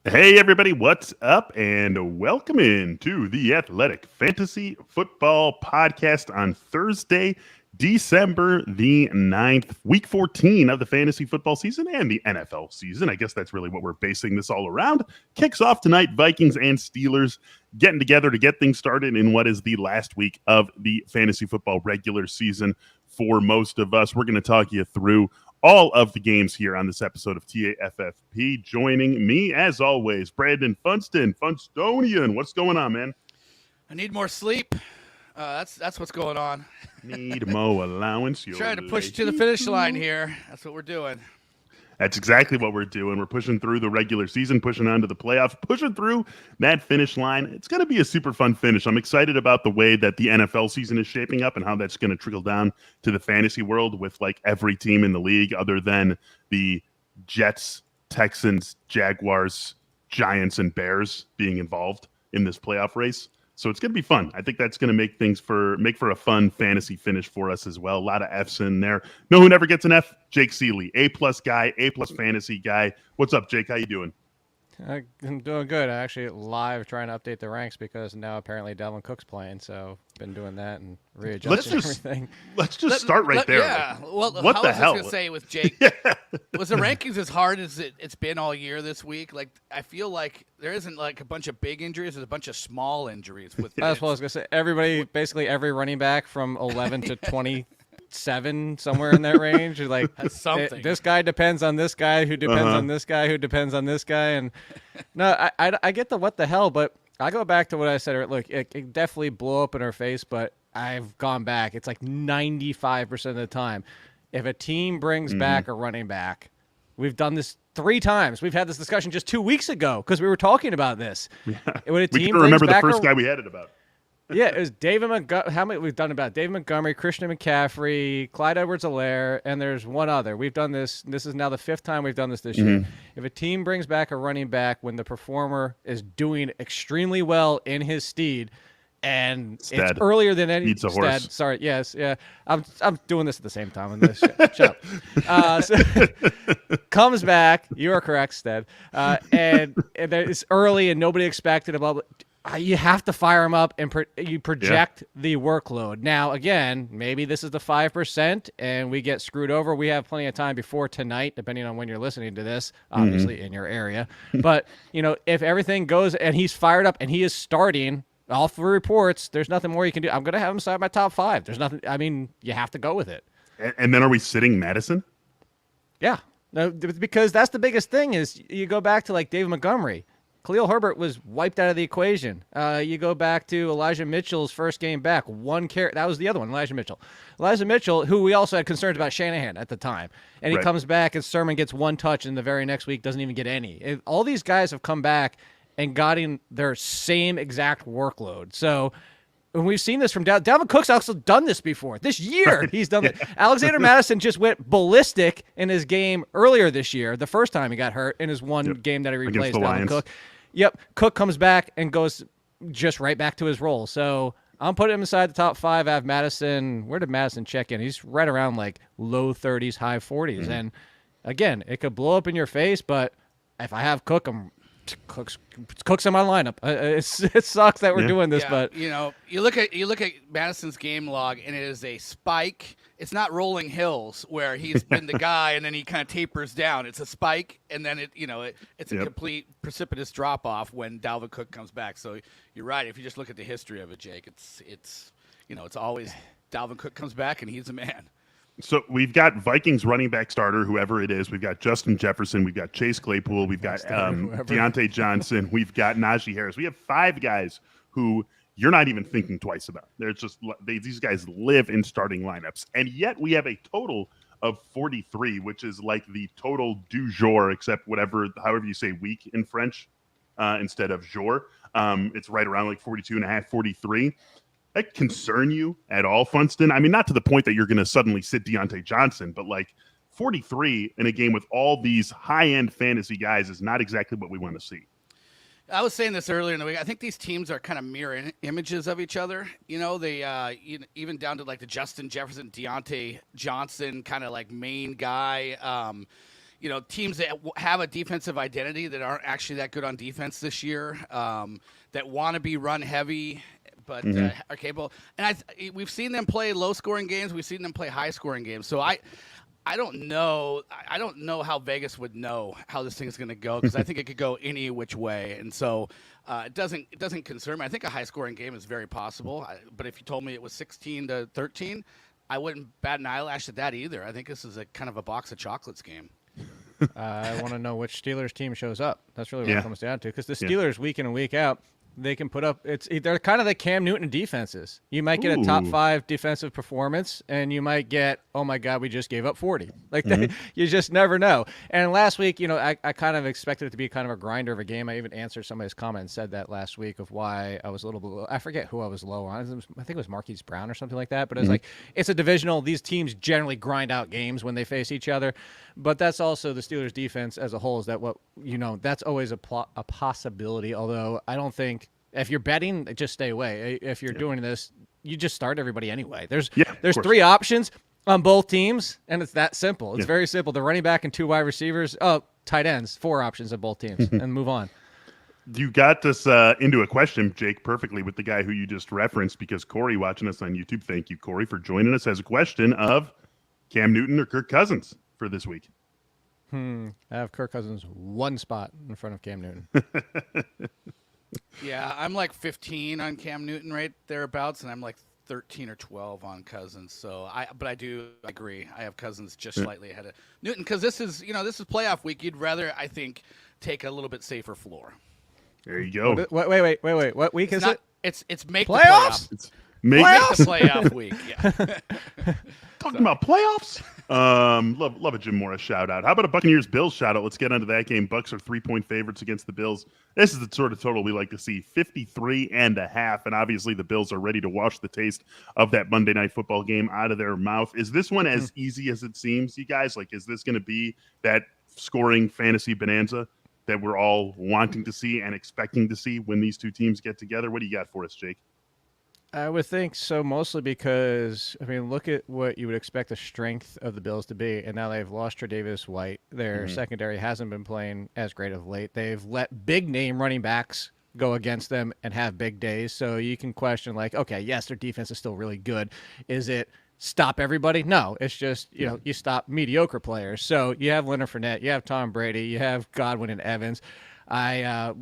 Hey, everybody, what's up? And welcome in to the Athletic Fantasy Football Podcast on Thursday, December the 9th, week 14 of the fantasy football season and the NFL season. I guess that's really what we're basing this all around. Kicks off tonight, Vikings and Steelers getting together to get things started in what is the last week of the fantasy football regular season for most of us. We're going to talk you through all of the games here on this episode of TAFFP. Joining me, as always, Brandon Funston, Funstonian. What's going on, man? I need more sleep. That's what's going on. Need mo allowance. Trying to push to the finish line here. That's what we're doing. That's exactly what we're doing. We're pushing through the regular season, pushing on to the playoffs, pushing through that finish line. It's going to be a super fun finish. I'm excited about the way that the NFL season is shaping up and how that's going to trickle down to the fantasy world with like every team in the league other than the Jets, Texans, Jaguars, Giants, and Bears being involved in this playoff race. So it's going to be fun. I think that's going to make for a fun fantasy finish for us as well. A lot of F's in there. Know who never gets an F? Jake Seeley, A+ guy, A+ fantasy guy. What's up, Jake? How you doing? I'm doing good. I'm actually live trying to update the ranks because now apparently Dalvin Cook's playing, so been doing that and readjusting everything. Let's just start right there. Yeah. Well, what the hell? I was going to say with Jake, was the rankings as hard as it's been all year this week? Like, I feel like there isn't like a bunch of big injuries. There's a bunch of small injuries. That's what I was going to say. Everybody, basically every running back from 11 to 27, somewhere in that range. Like something. This guy depends on this guy, who depends on this guy, who depends on this guy. And no, I get the what the hell, but I go back to what I said. Look, it definitely blew up in our face, but I've gone back. It's like 95% of the time. If a team brings back a running back, we've done this 3 times. We've had this discussion just 2 weeks ago because we were talking about this. Yeah. When a team we can remember the back first guy we had it about. Yeah, it was David Montgomery. How many we've done about David Montgomery, Christian McCaffrey, Clyde Edwards-Helaire, and there's one other. We've done this. This is now the 5th time we've done this year. If a team brings back a running back when the performer is doing extremely well in his steed, and it's earlier than any needs a horse. Sorry, yes, yeah. I'm doing this at the same time on this. Shut up. So, comes back. You are correct, Stead. And it's early and nobody expected about. You have to fire him up and you project the workload. Now, again, maybe this is the 5% and we get screwed over. We have plenty of time before tonight, depending on when you're listening to this, obviously in your area. But, if everything goes and he's fired up and he is starting, all 3 reports, there's nothing more you can do. I'm going to have him side my top 5. There's nothing. I mean, you have to go with it. And then are we sitting Madison? Yeah. No, because that's the biggest thing is you go back to like David Montgomery. Khalil Herbert was wiped out of the equation. You go back to Elijah Mitchell's first game back, 1 carry. That was the other one, Elijah Mitchell. Elijah Mitchell, who we also had concerns about Shanahan at the time. And he comes back and Sermon gets 1 touch and the very next week doesn't even get any. All these guys have come back and gotten their same exact workload. So when we've seen this from Dalvin Cook's also done this before. This year, he's done it. Alexander Madison just went ballistic in his game earlier this year, the first time he got hurt in his one game that he replaced Dalvin Cook. Yep, Cook comes back and goes just right back to his role. So I'm putting him inside the top 5. I have Madison. Where did Madison check in? He's right around like low 30s, high 40s. And again, it could blow up in your face, but if I have Cook, Cook's in my lineup. It sucks that we're doing this, but you look at Madison's game log and it is a spike. It's not rolling hills where he's been the guy and then he kind of tapers down. It's a spike and then it's a complete precipitous drop off when Dalvin Cook comes back. So you're right. If you just look at the history of it, Jake, it's always Dalvin Cook comes back and he's a man. So we've got Vikings running back starter, whoever it is. We've got Justin Jefferson. We've got Chase Claypool. We've got Deontay Johnson. We've got Najee Harris. We have 5 guys who you're not even thinking twice about. These guys live in starting lineups. And yet we have a total of 43, which is like the total du jour, except however you say week in French instead of jour. It's right around like 42 and a half, 43. That concern you at all, Funston? I mean, not to the point that you're going to suddenly sit Deontay Johnson, but like 43 in a game with all these high-end fantasy guys is not exactly what we want to see. I was saying this earlier in the week. I think these teams are kind of mirror images of each other. They even down to like the Justin Jefferson, Deontay Johnson kind of like main guy. teams that have a defensive identity that aren't actually that good on defense this year, that want to be run heavy, but are capable. And we've seen them play low-scoring games. We've seen them play high-scoring games. So I don't know. I don't know how Vegas would know how this thing is going to go, because I think it could go any which way. And so it doesn't concern me. I think a high-scoring game is very possible. But if you told me it was 16-13, I wouldn't bat an eyelash at that either. I think this is a kind of a box of chocolates game. I want to know which Steelers team shows up. That's really what it comes down to, because the Steelers, week in and week out, they can put up. They're kind of the Cam Newton defenses. You might get a top 5 defensive performance, and you might get, oh my God, we just gave up 40. Like you just never know. And last week, I kind of expected it to be kind of a grinder of a game. I even answered somebody's comment and said that last week of why I was a little below. I forget who I was low on. I think it was Marquise Brown or something like that. But it was like, it's a divisional. These teams generally grind out games when they face each other. But that's also the Steelers defense as a whole. Is that what that's always a possibility. Although I don't think. If you're betting, just stay away. If you're doing this, you just start everybody anyway. There's 3 options on both teams, and it's that simple. It's very simple. The running back and 2 wide receivers. Oh, tight ends, 4 options on both teams, and move on. You got this into a question, Jake, perfectly with the guy who you just referenced, because Corey watching us on YouTube. Thank you, Corey, for joining us, has a question of Cam Newton or Kirk Cousins for this week. I have Kirk Cousins 1 spot in front of Cam Newton. Yeah, I'm like 15 on Cam Newton right thereabouts, and I'm like 13 or 12 on Cousins. So I do agree. I have Cousins just slightly ahead of Newton, because this is playoff week. You'd rather, I think, take a little bit safer floor. There you go. Wait. What week is it? It's make playoffs. The playoffs. Make the playoff week. Yeah. Talking about playoffs. Love a Jim Morris shout out. How about a Buccaneers-Bills shout out? Let's get into that game. Bucks are 3-point favorites against the Bills. This is the sort of total we like to see, 53.5. And obviously the Bills are ready to wash the taste of that Monday Night Football game out of their mouth. Is this one as easy as it seems, you guys? Like, is this going to be that scoring fantasy bonanza that we're all wanting to see and expecting to see when these two teams get together? What do you got for us, Jake? I would think so, mostly because, look at what you would expect the strength of the Bills to be, and now they've lost Tre'Davious White. Their secondary hasn't been playing as great of late. They've let big-name running backs go against them and have big days, so you can question, like, okay, yes, their defense is still really good. Is it stop everybody? No, it's just, you stop mediocre players. So you have Leonard Fournette, you have Tom Brady, you have Godwin and Evans. I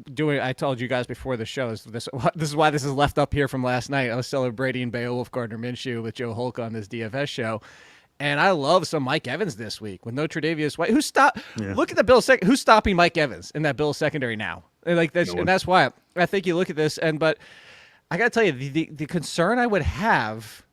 told you guys before the show, this is why this is left up here from last night. I was celebrating Beowulf Gardner Minshew with Joe Hulk on this DFS show. And I love some Mike Evans this week with no Tre'Davious White. Look at the Bills who's stopping Mike Evans in that Bills secondary now? And that's why I think you look at this, but I gotta tell you, the concern I would have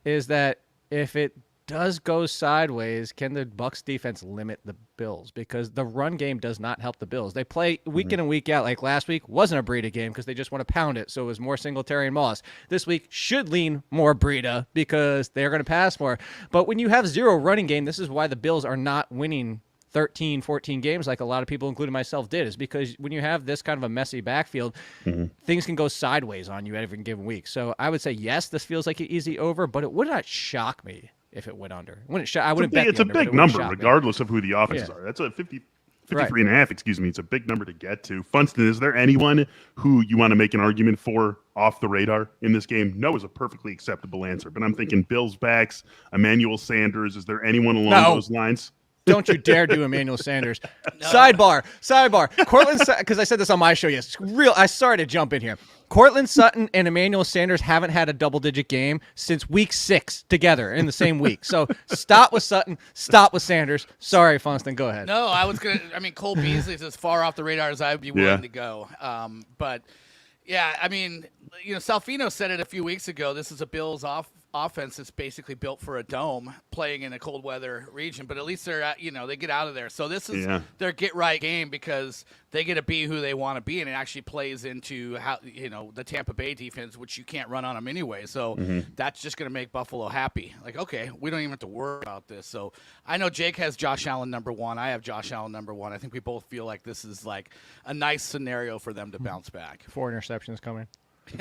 is that if it does go sideways, can the Bucs defense limit the Bills? Because the run game does not help the Bills. They play week in and week out. Like last week wasn't a Breida game because they just want to pound it, so it was more Singletary and Moss. This week should lean more Breida because they're going to pass more. But when you have 0 running game, this is why the Bills are not winning 13, 14 games like a lot of people, including myself, did, is because when you have this kind of a messy backfield, things can go sideways on you every given week. So I would say, yes, this feels like an easy over, but it would not shock me if it went under. I wouldn't bet it's the a under, big number, regardless of who the offenses are. That's a 53.5, excuse me. It's a big number to get to. Funston, is there anyone who you want to make an argument for off the radar in this game? No is a perfectly acceptable answer, but I'm thinking Bills backs, Emmanuel Sanders. Is there anyone along those lines? Don't you dare do Emmanuel Sanders. No. Sidebar. Cortland, because I said this on my show. Yes, I started to jump in here. Cortland Sutton and Emmanuel Sanders haven't had a double-digit game since week 6 together in the same week. So stop with Sutton, stop with Sanders. Sorry, Funston, go ahead. No, I was going to – Cole Beasley's as far off the radar as I would be willing to go. But, yeah, Salfino said it a few weeks ago. This is a Bills offense that's basically built for a dome playing in a cold weather region, but at least they're they get out of there. So this is their get right game because they get to be who they want to be, and it actually plays into how the Tampa Bay defense, which you can't run on them anyway. So that's just going to make Buffalo happy. Like, okay, we don't even have to worry about this. So I know Jake has Josh Allen number 1. I have Josh Allen number 1. I think we both feel like this is like a nice scenario for them to bounce back. 4 interceptions coming.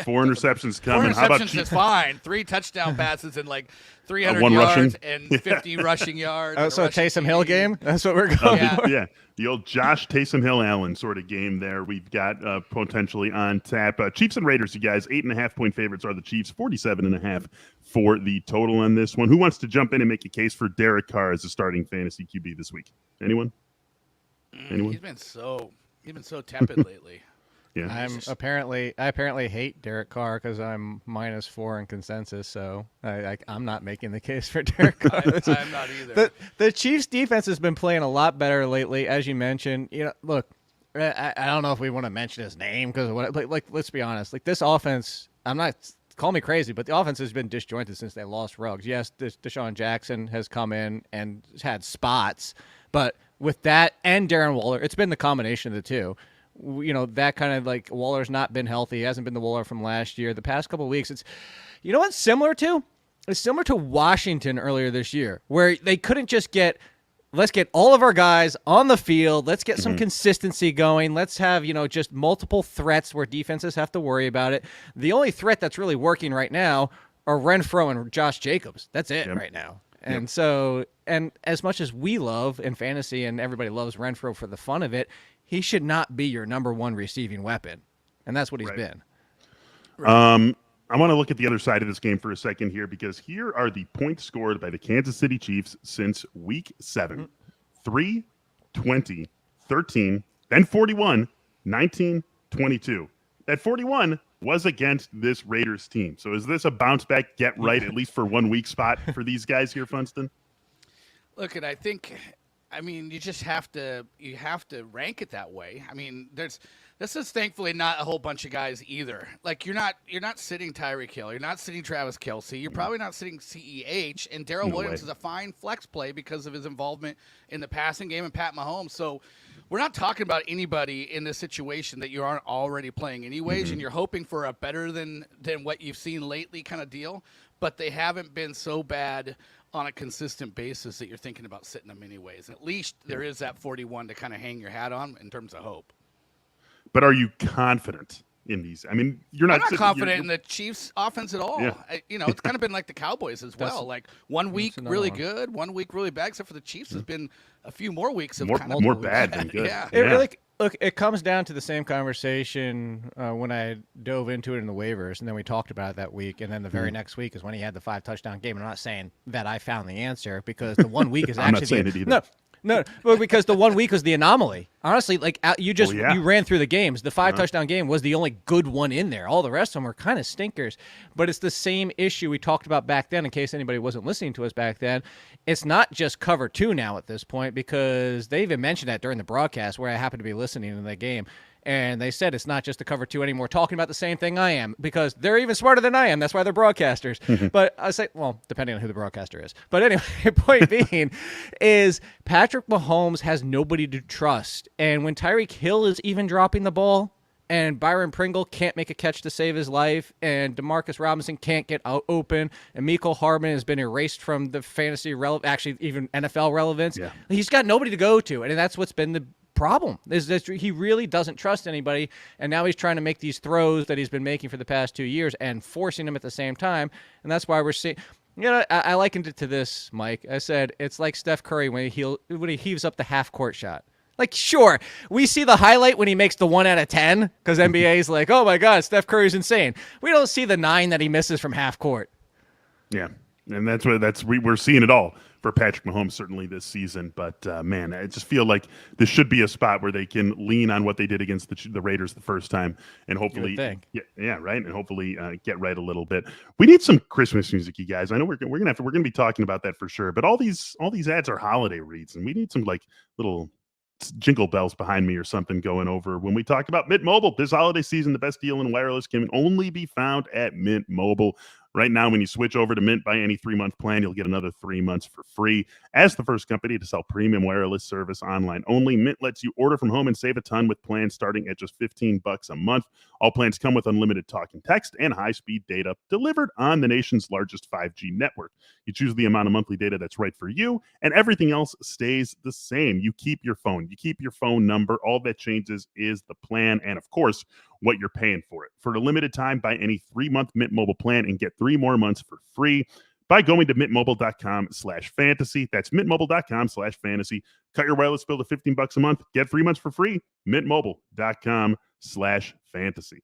4 interceptions coming. 4 How about interceptions is fine. 3 touchdown passes and like 300 1 yards rushing. and 50 rushing yards. Oh, and a so a rushing Taysom Hill TD. game? That's what we're going for. Yeah, the old Josh Taysom Hill Allen sort of game there. We've got potentially on tap. Chiefs and Raiders, you guys. 8.5-point favorites are the Chiefs. 47.5 for the total on this one. Who wants to jump in and make a case for Derek Carr as a starting fantasy QB this week? Anyone? He's been so tepid lately. Yeah. I apparently hate Derek Carr because I'm -4 in consensus, so I'm not making the case for Derek Carr. I'm not either. The Chiefs defense has been playing a lot better lately, as you mentioned. Look, I don't know if we want to mention his name because like let's be honest, like this offense, call me crazy, but the offense has been disjointed since they lost Ruggs. Yes, Deshaun Jackson has come in and had spots, but with that and Darren Waller, it's been the combination of the two. That kind of like Waller's not been healthy. He hasn't been the Waller from last year. The past couple of weeks, it's what's similar to? It's similar to Washington earlier this year, where they couldn't just let's get all of our guys on the field. Let's get some consistency going. Let's have, just multiple threats where defenses have to worry about it. The only threat that's really working right now are Renfrow and Josh Jacobs. That's it right now. And so, and as much as we love in fantasy and everybody loves Renfrow for the fun of it, he should not be your number 1 receiving weapon. And that's what he's been. I want to look at the other side of this game for a second here because here are the points scored by the Kansas City Chiefs since week 7. 3, 20, 13, then 41, 19, 22. That 41 was against this Raiders team. So is this a bounce back, get right, at least for 1 week spot for these guys here, Funston? Look, and I think, you just have to rank it that way. This is thankfully not a whole bunch of guys either. Like you're not sitting Tyreek Hill, you're not sitting Travis Kelce, you're probably not sitting CEH, and Darrell Williams is a fine flex play because of his involvement in the passing game and Pat Mahomes. So we're not talking about anybody in this situation that you aren't already playing anyways, and you're hoping for a better than what you've seen lately kind of deal. But they haven't been so bad on a consistent basis that you're thinking about sitting them anyways. At least there is that 41 to kind of hang your hat on in terms of hope. But are you confident in these? You're not. I'm not confident in the Chiefs' offense at all. Yeah. It's kind of been like the Cowboys as well. Like 1 week really good, 1 week really bad. Except for the Chiefs, has been a few more weeks of more bad than good. Yeah. Look, it comes down to the same conversation when I dove into it in the waivers, and then we talked about it that week, and then the very next week is when he had the 5 touchdown game. And I'm not saying that I found the answer because the 1 week is actually I'm not saying it either. No, well, because the 1 week was the anomaly. Honestly, you ran through the games. The 5 touchdown game was the only good one in there. All the rest of them were kind of stinkers. But it's the same issue we talked about back then, in case anybody wasn't listening to us back then. It's not just cover 2 now at this point, because they even mentioned that during the broadcast where I happened to be listening to the game. And they said it's not just a cover 2 anymore, talking about the same thing I am, because they're even smarter than I am. That's why they're broadcasters. But I say, well, depending on who the broadcaster is. But anyway, point being is Patrick Mahomes has nobody to trust. And when Tyreek Hill is even dropping the ball, and Byron Pringle can't make a catch to save his life, and Demarcus Robinson can't get out open, and Mecole Hardman has been erased from the fantasy actually even NFL relevance. Yeah. He's got nobody to go to, and that's what's been the problem is that he really doesn't trust anybody, and now he's trying to make these throws that he's been making for the past 2 years and forcing them at the same time, and that's why we're seeing. I likened it to this, Mike. I said it's like Steph Curry when he heaves up the half-court shot. Like, sure, we see the highlight when he makes the 1 out of 10 because NBA is like, oh my God, Steph Curry's insane. We don't see the 9 that he misses from half court. Yeah, and we're seeing it all for Patrick Mahomes certainly this season. But man, I just feel like this should be a spot where they can lean on what they did against the Raiders the first time, and hopefully, right, and hopefully get right a little bit. We need some Christmas music, you guys. I know we're gonna be talking about that for sure. But all these ads are holiday reads, and we need some like little jingle bells behind me or something going over when we talk about Mint Mobile. This holiday season, the best deal in wireless can only be found at Mint Mobile. Right now, when you switch over to Mint, buy any 3-month plan, you'll get another 3 months for free. As the first company to sell premium wireless service online only, Mint lets you order from home and save a ton with plans starting at just $15 a month. All plans come with unlimited talk and text and high-speed data delivered on the nation's largest 5G network. You choose the amount of monthly data that's right for you, and everything else stays the same. You keep your phone. You keep your phone number. All that changes is the plan. And, of course, what you're paying for it. For a limited time, buy any 3-month Mint Mobile plan and get 3 more months for free by going to mintmobile.com/fantasy. That's mintmobile.com/fantasy. Cut your wireless bill to $15 a month. Get 3 months for free. mintmobile.com/fantasy.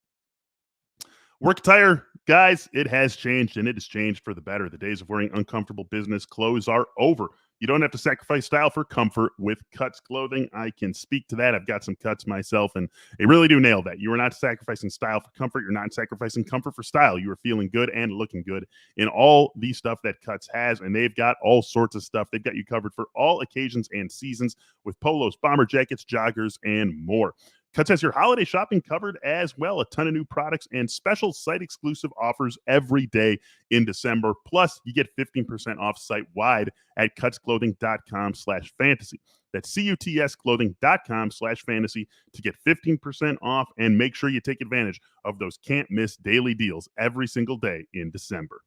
Work attire, guys, it has changed, and it has changed for the better. The days of wearing uncomfortable business clothes are over. You don't have to sacrifice style for comfort with Cuts clothing. I can speak to that. I've got some Cuts myself, and they really do nail that. You are not sacrificing style for comfort. You're not sacrificing comfort for style. You are feeling good and looking good in all the stuff that Cuts has, and they've got all sorts of stuff. They've got you covered for all occasions and seasons with polos, bomber jackets, joggers, and more. Cuts has your holiday shopping covered as well. A ton of new products and special site-exclusive offers every day in December. Plus, you get 15% off site-wide at cutsclothing.com/fantasy. That's cutsclothing.com/fantasy to get 15% off, and make sure you take advantage of those can't-miss daily deals every single day in December.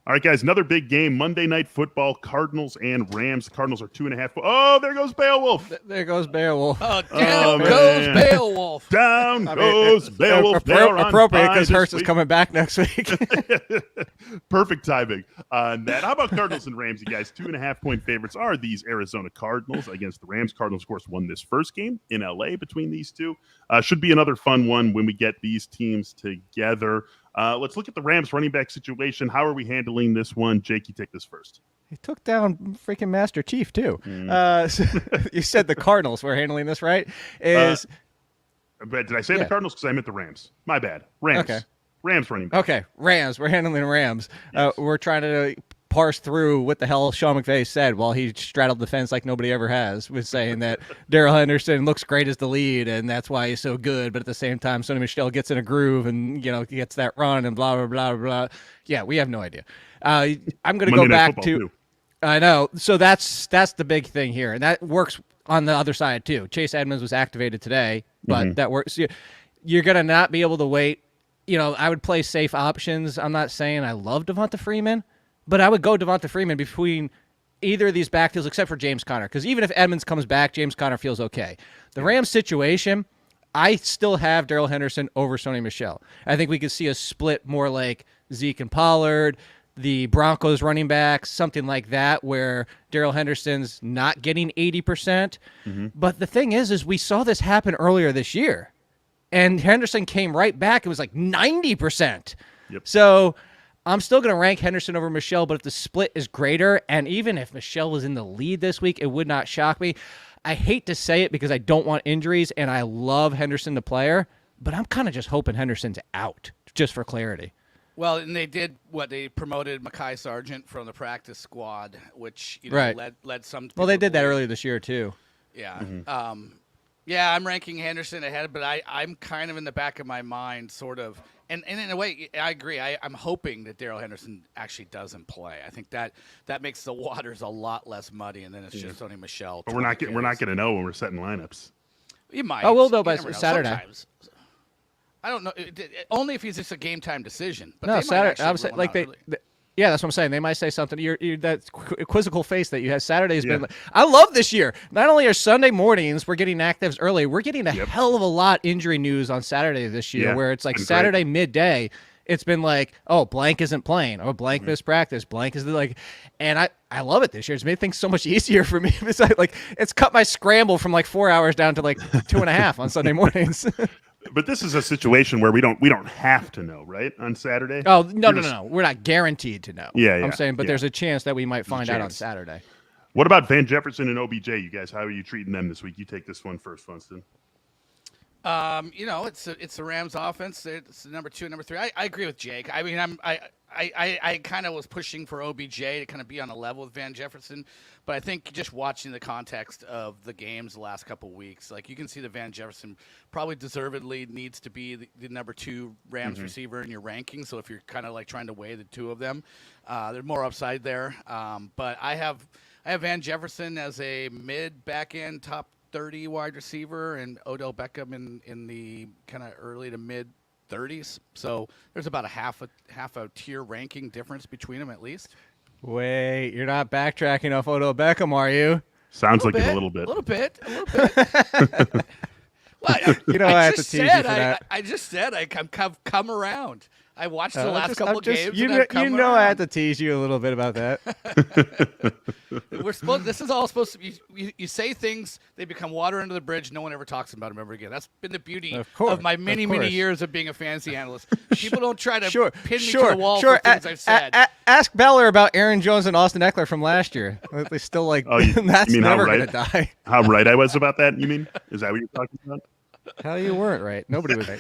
All right, guys, another big game, Monday Night Football, Cardinals and Rams. Cardinals are 2.5. Oh, there goes Beowulf. There goes Beowulf. Oh, down goes Beowulf. Down goes Beowulf. Appropriate because Hurst is coming back next week. Perfect timing on that. How about Cardinals and Rams, you guys? 2.5-point favorites are these Arizona Cardinals against the Rams. Cardinals, of course, won this first game in L.A. between these two. Should be another fun one when we get these teams together. Let's look at the Rams running back situation. How are we handling this one? Jake, you take this first. He took down freaking Master Chief, too. So you said the Cardinals were handling this, right? But did I say the Cardinals? Because I meant the Rams. My bad. Rams. Okay. Rams running back. Okay, Rams. We're handling the Rams. Yes. We're trying to parse through what the hell Sean McVay said while he straddled the fence like nobody ever has, with saying that Darrell Henderson looks great as the lead, and that's why he's so good. But at the same time, Sonny Michel gets in a groove and gets that run and blah blah blah blah. Yeah, we have no idea. I'm going to go back to. Too. I know. So that's the big thing here, and that works on the other side too. Chase Edmonds was activated today, but that works. You're going to not be able to wait. I would play safe options. I'm not saying I love Devonta Freeman, but I would go Devonta Freeman between either of these backfields except for James Conner, because even if Edmonds comes back, James Conner feels okay. The Rams situation, I still have Darrell Henderson over Sonny Michel. I think we could see a split more like Zeke and Pollard, the Broncos running backs, something like that, where Darrell Henderson's not getting 80%. But the thing is we saw this happen earlier this year, and Henderson came right back. It was like 90%. Yep. So I'm still going to rank Henderson over Michel, but if the split is greater, and even if Michel was in the lead this week, it would not shock me. I hate to say it because I don't want injuries, and I love Henderson the player, but I'm kind of just hoping Henderson's out, just for clarity. Well, and they did they promoted Mekhi Sargent from the practice squad, which led some. Well, they did that earlier this year too. Yeah. Yeah, I'm ranking Henderson ahead, but I'm kind of in the back of my mind, sort of. And in a way, I agree. I'm hoping that Darrell Henderson actually doesn't play. I think that makes the waters a lot less muddy, and then it's just Sonny Michel. But we're not going to know when we're setting lineups. You might. Oh, we'll know by Saturday. Sometimes. I don't know. Only if he's just a game time decision. But no, Saturday. I was like yeah, that's what I'm saying. They might say something. You're that quizzical face that you have. Saturday's been. I love this year. Not only are Sunday mornings we're getting actives early, we're getting a hell of a lot injury news on Saturday this year. Where it's like Saturday midday. It's been like, oh, blank isn't playing, or blank missed practice, blank is and I love it this year. It's made things so much easier for me. It's cut my scramble from like 4 hours down to like 2.5 on Sunday mornings. But this is a situation where we don't have to know, right? On Saturday. Oh no. We're not guaranteed to know. Yeah. I'm saying, but there's a chance that we might find out on Saturday. What about Van Jefferson and OBJ? You guys, how are you treating them this week? You take this one first, Funston. It's the Rams offense. It's the number 2 and number 3. I agree with Jake. I mean, I kind of was pushing for OBJ to kind of be on a level with Van Jefferson, but I think just watching the context of the games the last couple of weeks, like you can see that Van Jefferson probably deservedly needs to be the number 2 Rams receiver in your ranking. So if you're kind of like trying to weigh the two of them, there's more upside there. But I have Van Jefferson as a mid back end top 30 wide receiver, and Odell Beckham in the kind of early to mid 30s. So there's about a half a tier ranking difference between them at least. Wait, you're not backtracking off Odell Beckham, are you? Sounds like it a little bit. A little bit. What? You know, I have to tease you for that. I just said I come around. I watched the last couple games. You and know, I had to tease you a little bit about that. This is all supposed to be. You say things, they become water under the bridge. No one ever talks about them ever again. That's been the beauty of my many years of being a fantasy analyst. People don't try to pin me to the wall for things I've said. Ask Beller about Aaron Jones and Austin Eckler from last year. They still like that's never going to die. How right I was about that? You mean? Is that what you're talking about? How you weren't right? Nobody was right.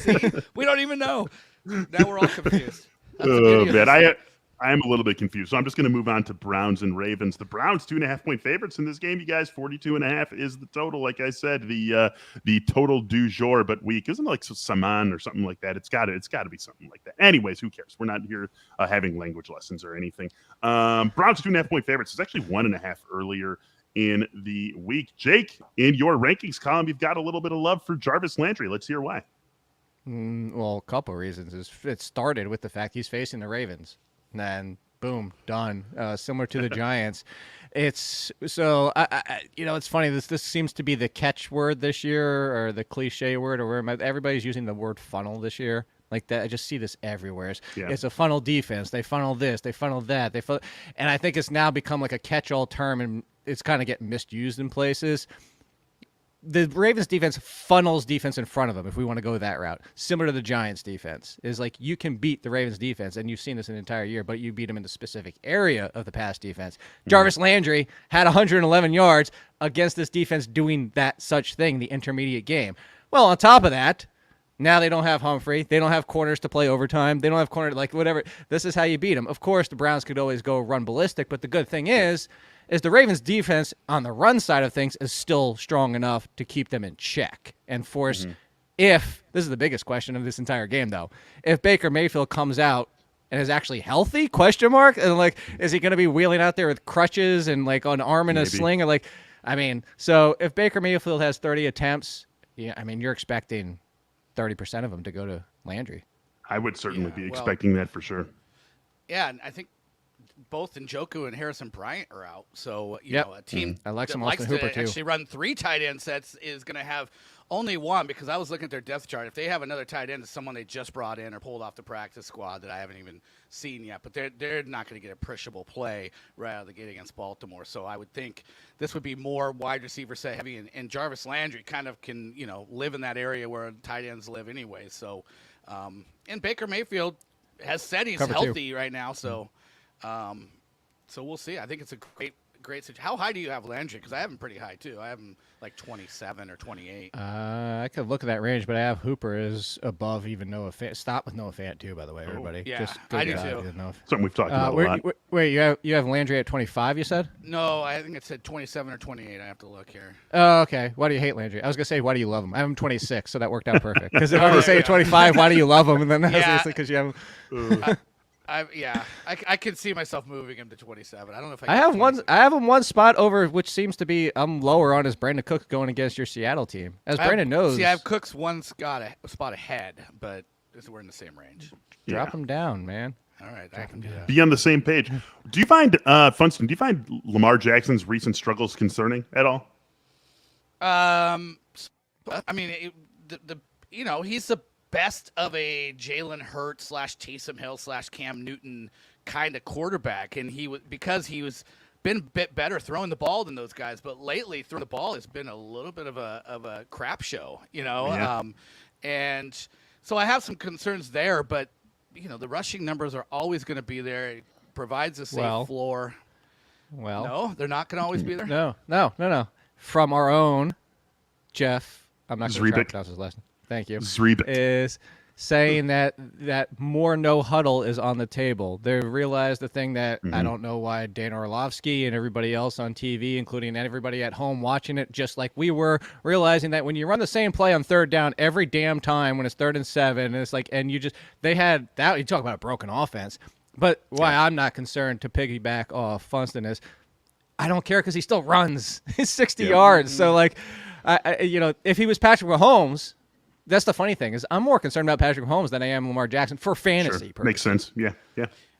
See, we don't even know. Now we're all confused. Man, I am a little bit confused. So I'm just going to move on to Browns and Ravens. The Browns 2.5-point favorites in this game. You guys, 42.5 is the total. Like I said, the total du jour, but weak. Isn't it like Saman or something like that? It's got to be something like that. Anyways, who cares? We're not here having language lessons or anything. Browns 2.5-point favorites. It's actually 1.5 earlier in the week. Jake, in your rankings column, you've got a little bit of love for Jarvis Landry. Let's hear why. Well, a couple of reasons. It started with the fact he's facing the Ravens, and then boom, done. Similar to the Giants. It's so it's funny. This seems to be the catchword this year, or the cliche word, or where everybody's using the word funnel this year. Like that, I just see this everywhere. It's a funnel defense. They funnel this, they funnel that, and I think it's now become like a catch-all term, and it's kind of getting misused in places. The Ravens defense funnels defense in front of them, if we want to go that route. Similar to the Giants defense. Is like you can beat the Ravens defense, and you've seen this an entire year, but you beat them in the specific area of the pass defense. Mm-hmm. Jarvis Landry had 111 yards against this defense doing that such thing, the intermediate game. Well, on top of that, now they don't have Humphrey. They don't have corners to play overtime. They don't have corner, like whatever. This is how you beat them. Of course, the Browns could always go run ballistic, but the good thing is the Ravens' defense on the run side of things is still strong enough to keep them in check and force. If this is the biggest question of this entire game, though, if Baker Mayfield comes out and is actually healthy? Question mark. And like, is he going to be wheeling out there with crutches and like an arm in a sling? Or like, I mean, so if Baker Mayfield has 30 attempts, I mean, you're expecting 30% of them to go to Landry. I would certainly be expecting that for sure. Yeah, and I think both Njoku and Harrison Bryant are out. So, you know, a team I like that likes to actually run 3 tight end sets is going to have only one, because I was looking at their depth chart. If they have another tight end, it's someone they just brought in or pulled off the practice squad that I haven't even seen yet. But they're not going to get a appreciable play right out of the gate against Baltimore. So I would think this would be more wide receiver set heavy. And Jarvis Landry kind of can, live in that area where tight ends live anyway. So, and Baker Mayfield has said he's healthy right now. So, so we'll see. I think it's a great situation. How high do you have Landry? Because I have him pretty high too. I have him like 27 or 28. I could look at that range, but I have Hooper is above even Noah Fant. Stop with Noah Fant too, by the way, everybody. Yeah, I do too. Something we've talked about a lot. Wait, you have Landry at 25? You said? No, I think it said 27 or 28. I have to look here. Oh, okay. Why do you hate Landry? I was gonna say, why do you love him? I have him 26, so that worked out perfect. Because if I'm gonna say 25, why do you love him? And then because you have him. I could see myself moving him to 27. I don't know if I have him one spot over, which seems to be lower on, is Brandon Cooks going against your Seattle team. As Brandon knows. See, I have Cooks one spot ahead, but we're in the same range. Drop him down, man. All right, I can do that. Be on the same page. Do you find Funston? Do you find Lamar Jackson's recent struggles concerning at all? I mean, he's the best of a Jalen Hurts / Taysom Hill / Cam Newton kind of quarterback, and because he was been a bit better throwing the ball than those guys, but lately throwing the ball has been a little bit of a crap show, and so I have some concerns there, but the rushing numbers are always going to be there. It provides a safe floor. Well, no, they're not going to always be there. No. From our own Jeff, I'm not going to pronounce his last name. Thank you. Zrebic is saying that more no huddle is on the table. They realized the thing that I don't know why Dan Orlovsky and everybody else on TV, including everybody at home watching it, just like we were, realizing that when you run the same play on third down every damn time when it's 3rd and 7, and it's like, and they had that. You talk about a broken offense, but why I'm not concerned, to piggyback off Funston, is I don't care because he still runs. He's 60 yards. So like, if he was Patrick Mahomes, that's the funny thing is I'm more concerned about Patrick Mahomes than I am Lamar Jackson for fantasy purposes. Makes sense. Yeah.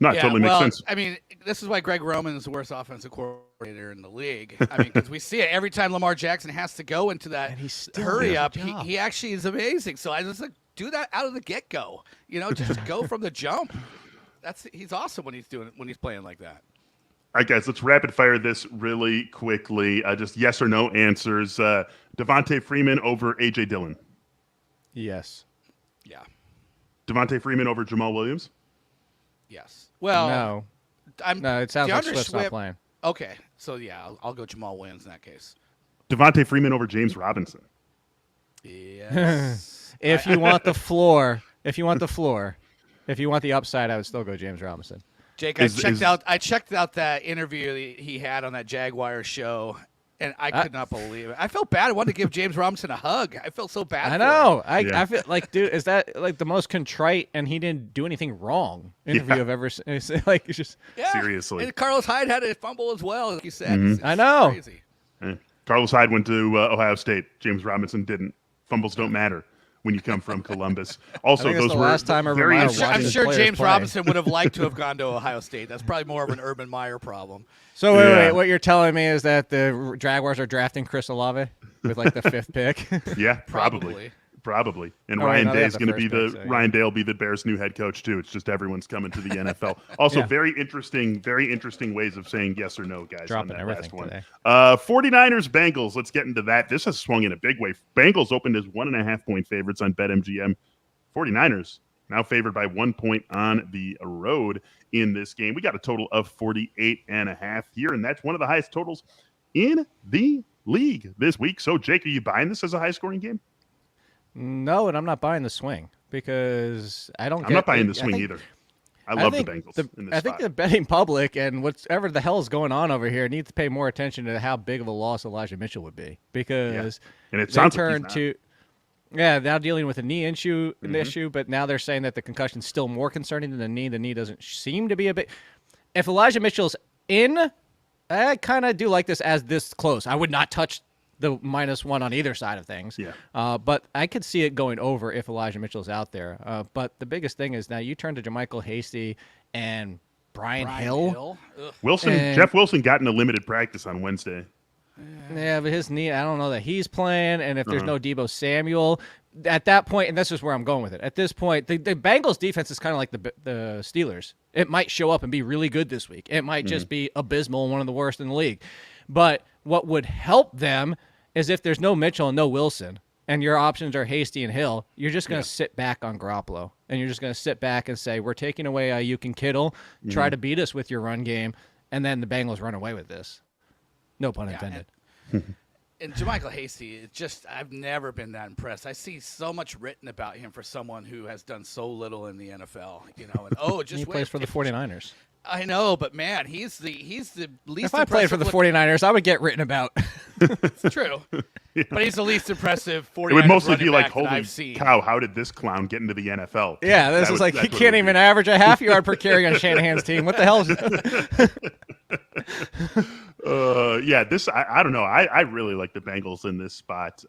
No, it totally makes sense. I mean, this is why Greg Roman's the worst offensive coordinator in the league. I mean, because we see it every time Lamar Jackson has to go into that hurry up. He actually is amazing. So I just do that out of the get-go. Just go from the jump. He's awesome when he's playing like that. All right, guys, let's rapid fire this really quickly. Just yes or no answers. Devontae Freeman over A.J. Dillon. Yes. Yeah. Devontae Freeman over Jamal Williams. Yes. Well, no. It sounds like Swift's not playing. Okay, so yeah, I'll go Jamal Williams in that case. Devontae Freeman over James Robinson. Yes. If you want the floor, if you want the upside, I would still go James Robinson. Jake, I checked out that interview he had on that Jaguars show, and I could not believe it. I felt bad. I wanted to give James Robinson a hug. I felt so bad. I know. I feel like, dude, is that like the most contrite and he didn't do anything wrong interview I've ever seen? It's like, it's just seriously. And Carlos Hyde had a fumble as well, like you said. Mm-hmm. I know. Crazy. Carlos Hyde went to Ohio State. James Robinson didn't. Fumbles don't matter when you come from Columbus. Also, those were last time very. I'm sure James Robinson would have liked to have gone to Ohio State. That's probably more of an Urban Meyer problem. So wait, what you're telling me is that the Jaguars are drafting Chris Olave with like the 5th pick? Yeah, probably. And Ryan Day will be the Bears' new head coach too. It's just everyone's coming to the NFL. Also, very interesting ways of saying yes or no, guys. Dropping on that last one. today. 49ers Bengals. Let's get into that. This has swung in a big way. Bengals opened as 1.5-point favorites on BetMGM. 49ers now favored by 1 point on the road in this game. We got a total of 48.5 here, and that's one of the highest totals in the league this week. So, Jake, are you buying this as a high-scoring game? No, and I'm not buying the swing because I'm not buying the swing either. I love the Bengals in this I think the betting public and whatever the hell is going on over here needs to pay more attention to how big of a loss Elijah Mitchell would be because and it sounds like now dealing with a knee issue, but now they're saying that the concussion's still more concerning than the knee. The knee doesn't seem to be a bit. If Elijah Mitchell's in, I kind of do like this as this close. I would not touch the -1 on either side of things. Yeah. But I could see it going over if Elijah Mitchell's out there. But the biggest thing is now you turn to JaMychal Hasty and Brian Hill. Jeff Wilson got into limited practice on Wednesday. Yeah, but his knee, I don't know that he's playing. And if there's no Deebo Samuel, at that point, and this is where I'm going with it. At this point, the Bengals defense is kind of like the Steelers. It might show up and be really good this week. It might just be abysmal and one of the worst in the league. But what would help them is if there's no Mitchell and no Wilson and your options are Hasty and Hill, you're just going to sit back on Garoppolo. And you're just going to sit back and say, we're taking away Ayuk and Kittle, try to beat us with your run game, and then the Bengals run away with this. No pun intended. And JaMychal Hasty, I've never been that impressed. I see so much written about him for someone who has done so little in the NFL. He plays for the 49ers. I know, but man, he's the least. If I played for the 49ers, I would get written about. It's true, but he's the least impressive 49ers. It would mostly be like, holy cow, how did this clown get into the NFL? Yeah, this is like he can't even average a half yard per carry on Shanahan's team. What the hell is this I don't know. I really like the Bengals in this spot.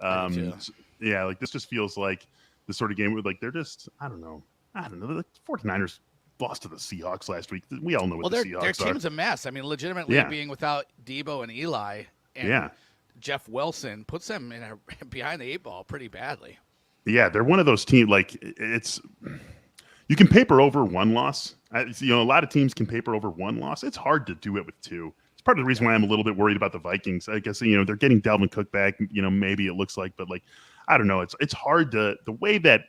This just feels like the sort of game where they're just I don't know. The 49ers lost to the Seahawks last week. We all know what the Seahawks are. Their team's a mess. I mean, legitimately being without Deebo and Eli and Jeff Wilson puts them behind the 8 ball pretty badly. Yeah, they're one of those teams. You can paper over one loss. A lot of teams can paper over one loss. It's hard to do it with 2. It's part of the reason why I'm a little bit worried about the Vikings. I guess they're getting Dalvin Cook back. Maybe it looks like, but I don't know. It's hard to the way that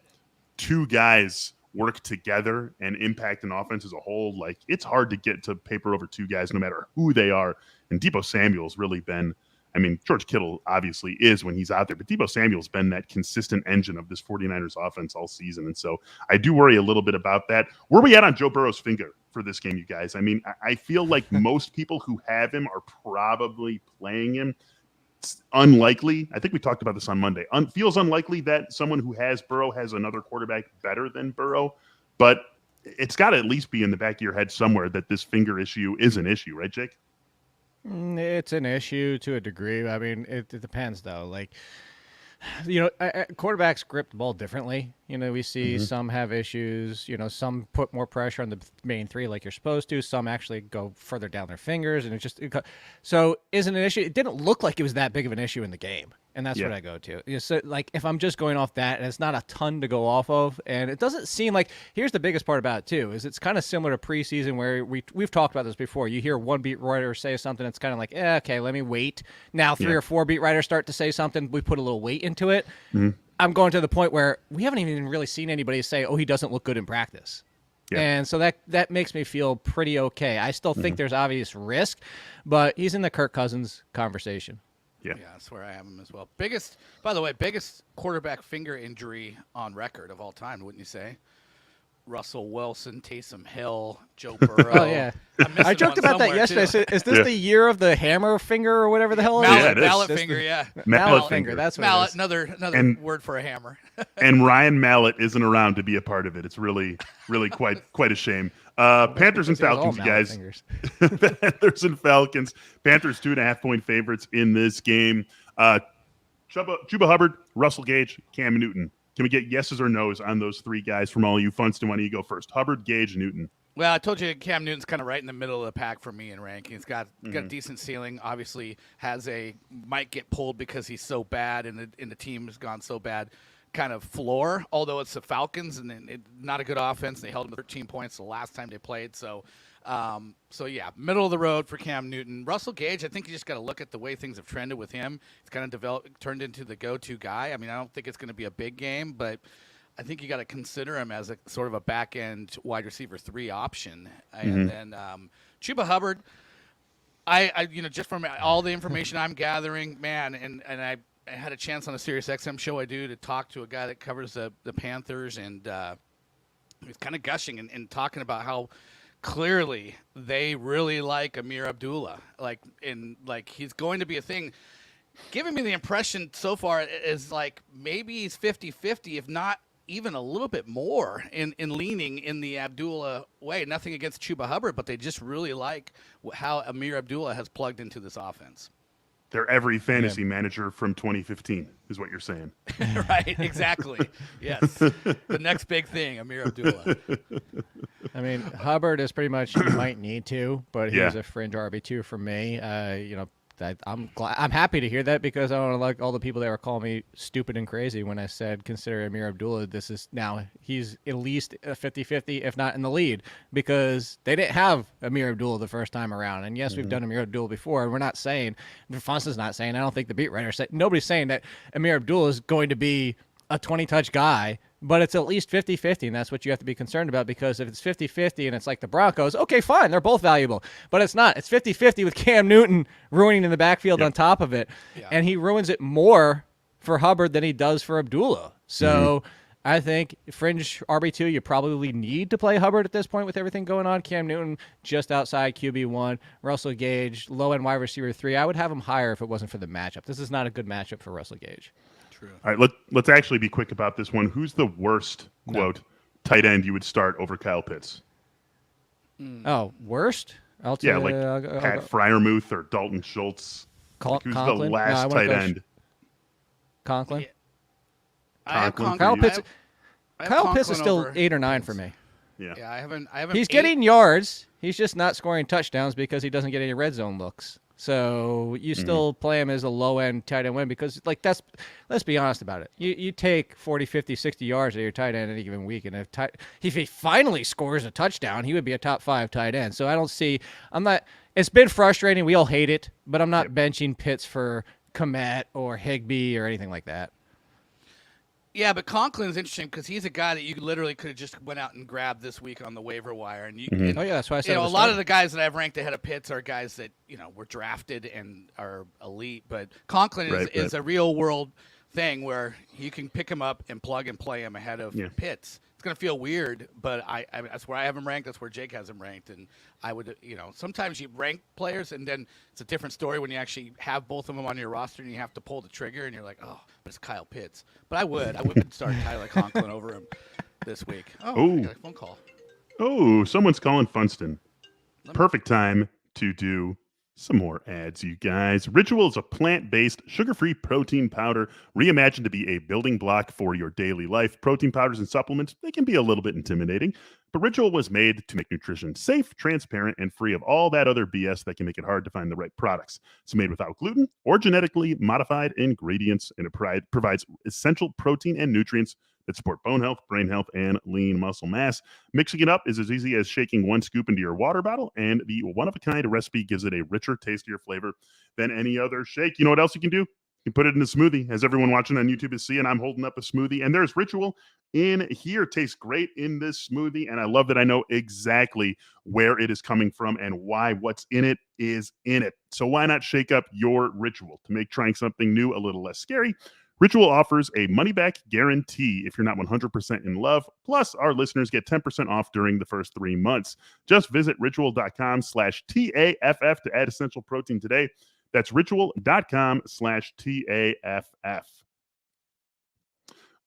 2 guys work together and impact an offense as a whole. It's hard to get to paper over 2 guys, no matter who they are. And Deebo Samuel's really been, George Kittle obviously is when he's out there, but Deebo Samuel's been that consistent engine of this 49ers offense all season. And so I do worry a little bit about that. Where are we at on Joe Burrow's finger for this game, you guys? I feel like most people who have him are probably playing him. It's unlikely. I think we talked about this on Monday. Feels unlikely that someone who has Burrow has another quarterback better than Burrow, but it's got to at least be in the back of your head somewhere that this finger issue is an issue, right, Jake? It's an issue to a degree. It depends, though. Quarterbacks grip the ball differently. We see some have issues. Some put more pressure on the main three like you're supposed to. Some actually go further down their fingers, and so isn't an issue. It didn't look like it was that big of an issue in the game, and that's what I go to. So, like, if I'm just going off that, and it's not a ton to go off of, and it doesn't seem like. Here's the biggest part about it too: is it's kind of similar to preseason where we've talked about this before. You hear one beat writer say something, it's kind of like, okay, let me wait. Now 3 or 4 beat writers start to say something, we put a little weight into it. I'm going to the point where we haven't even really seen anybody say, "Oh, he doesn't look good in practice." Yeah. And so that makes me feel pretty okay. I still think there's obvious risk, but he's in the Kirk Cousins conversation. Yeah, that's where I have him as well. Biggest quarterback finger injury on record of all time, wouldn't you say? Russell Wilson, Taysom Hill, Joe Burrow. Oh, yeah. I joked about that yesterday. So is this the year of the hammer finger or whatever the hell it is? Mallet finger, yeah. Mallet finger, that's what Mallet, it is. another word for a hammer. And Ryan Mallett isn't around to be a part of it. It's really quite a shame. Panthers and Falcons, you guys. Panthers and Falcons. Panthers 2.5-point favorites in this game. Chuba Hubbard, Russell Gage, Cam Newton. Can we get yeses or nos on those 3 guys from all you? Funston, why don't you go first? Hubbard, Gage, Newton. Well, I told you Cam Newton's kind of right in the middle of the pack for me in rankings. Got a decent ceiling. Obviously, might get pulled because he's so bad and the team has gone so bad. Kind of floor, although it's the Falcons and not a good offense. They held him to 13 points the last time they played. So yeah, middle of the road for Cam Newton. Russell Gage, I think you just got to look at the way things have trended with him. It's kind of turned into the go-to guy. I mean, I don't think it's going to be a big game, but I think you got to consider him as a sort of a back-end wide receiver 3 option. And then Chuba Hubbard, I just from all the information I'm gathering, man, and I had a chance on a Sirius XM show I do to talk to a guy that covers the Panthers, and he was kind of gushing and talking about how clearly they really like Amir Abdullah. He's going to be a thing. Giving me the impression so far is like maybe he's 50-50, if not even a little bit more in leaning in the Abdullah way. Nothing against Chuba Hubbard, but they just really like how Amir Abdullah has plugged into this offense. They're every fantasy manager from 2015 is what you're saying. Right, exactly. Yes. The next big thing, Amir Abdullah. I mean, Hubbard is pretty much you might need to, but he's a fringe RB2 for me. I'm happy to hear that because I don't like all the people that were calling me stupid and crazy when I said consider Amir Abdullah. He's at least a 50-50, if not in the lead, because they didn't have Amir Abdullah the first time around. And yes, we've done Amir Abdullah before, and we're not saying, Funston's not saying, I don't think the beat writers say, nobody's saying that Amir Abdullah is going to be a 20-touch guy, but it's at least 50-50, and that's what you have to be concerned about, because if it's 50-50 and it's like the Broncos, okay, fine, they're both valuable. But it's not. It's 50-50 with Cam Newton ruining in the backfield on top of it, and he ruins it more for Hubbard than he does for Abdullah. So I think fringe RB2, you probably need to play Hubbard at this point with everything going on. Cam Newton just outside QB1. Russell Gage, low-end wide receiver 3. I would have him higher if it wasn't for the matchup. This is not a good matchup for Russell Gage. All right, let's actually be quick about this one. Who's the worst, quote, tight end you would start over Kyle Pitts? Oh, worst? Pat Freiermuth or Dalton Schultz. Who's Conklin? the last tight end? Conklin? Yeah. I have Conklin. Kyle Pitts, I have Kyle Conklin Pitts is still over 8 or 9 for me. Yeah, I haven't. He's getting yards. He's just not scoring touchdowns because he doesn't get any red zone looks. So you still play him as a low-end tight end win because, let's be honest about it. You take 40, 50, 60 yards at your tight end any given week, and if he finally scores a touchdown, he would be a top 5 tight end. So it's been frustrating. We all hate it, but I'm not benching Pitts for Komet or Higbee or anything like that. Yeah, but Conklin's interesting because he's a guy that you literally could have just went out and grabbed this week on the waiver wire. And that's why I said a lot of the guys that I've ranked ahead of Pitts are guys that were drafted and are elite. But Conklin is a real world thing where you can pick him up and plug and play him ahead of Pitts. It's going to feel weird, but I that's where I have him ranked. That's where Jake has him ranked. And I would, sometimes you rank players and then it's a different story when you actually have both of them on your roster and you have to pull the trigger and you're like, oh, but it's Kyle Pitts. But I would start Tyler Conklin over him this week. Oh, I got a phone call. Oh, someone's calling Funston. Perfect time to do Some more ads, you guys. Ritual is a plant-based, sugar-free protein powder reimagined to be a building block for your daily life. Protein powders and supplements, they can be a little bit intimidating, but Ritual was made to make nutrition safe, transparent, and free of all that other BS that can make it hard to find the right products. It's made without gluten or genetically modified ingredients, and it provides essential protein and nutrients that support bone health, brain health, and lean muscle mass. Mixing it up is as easy as shaking one scoop into your water bottle, and the one-of-a-kind recipe gives it a richer, tastier flavor than any other shake. You know what else you can do? You can put it in a smoothie. As everyone watching on YouTube is seeing, I'm holding up a smoothie, and there's Ritual in here. Tastes great in this smoothie, and I love that I know exactly where it is coming from and why what's in it is in it. So why not shake up your Ritual to make trying something new a little less scary? Ritual offers a money-back guarantee if you're not 100% in love. Plus, our listeners get 10% off during the first 3 months. Just visit ritual.com/TAFF to add essential protein today. That's ritual.com/TAFF.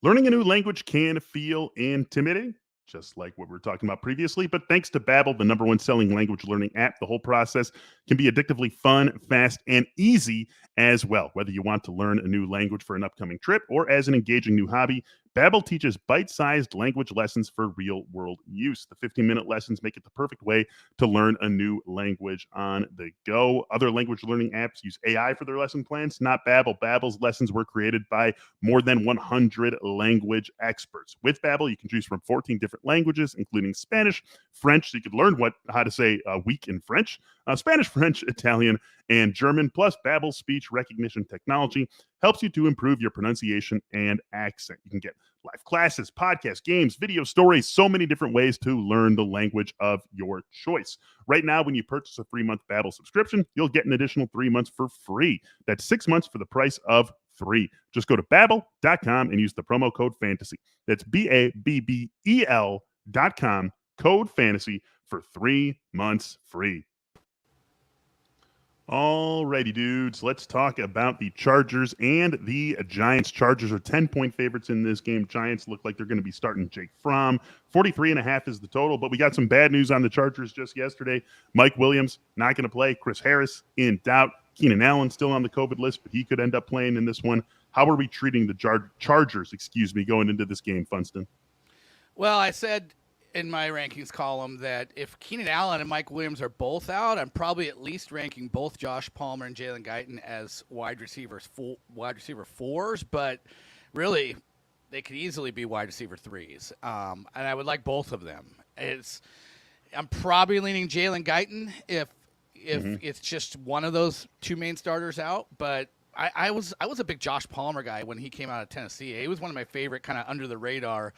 Learning a new language can feel intimidating, just like what we were talking about previously. But thanks to Babbel, the #1 selling language learning app, the whole process can be addictively fun, fast, and easy as well. Whether you want to learn a new language for an upcoming trip or as an engaging new hobby, Babbel teaches bite-sized language lessons for real-world use. The 15-minute lessons make it the perfect way to learn a new language on the go. Other language learning apps use AI for their lesson plans, not Babbel. Babbel's lessons were created by more than 100 language experts. With Babbel, you can choose from 14 different languages, including Spanish, French, so you could learn how to say a week in French, Spanish, French, Italian, and German. Plus, Babbel's speech recognition technology helps you to improve your pronunciation and accent. You can get live classes, podcasts, games, video stories, so many different ways to learn the language of your choice. Right now, when you purchase a 3-month Babbel subscription, you'll get an additional 3 months for free. That's 6 months for the price of 3. Just go to Babbel.com and use the promo code FANTASY. That's BABBEL.com, code FANTASY for 3 months free. Alrighty, dudes. Let's talk about the Chargers and the Giants. Chargers are 10-point favorites in this game. Giants look like they're going to be starting Jake Fromm. 43.5 is the total, but we got some bad news on the Chargers just yesterday. Mike Williams not going to play. Chris Harris in doubt. Keenan Allen still on the COVID list, but he could end up playing in this one. How are we treating the Chargers, going into this game, Funston? Well, I said in my rankings column that if Keenan Allen and Mike Williams are both out, I'm probably at least ranking both Josh Palmer and Jalen Guyton as wide receiver fours, but really they could easily be wide receiver threes. And I would like both of them. I'm probably leaning Jalen Guyton if it's just one of those two main starters out, but I was a big Josh Palmer guy when he came out of Tennessee. He was one of my favorite kind of under the radar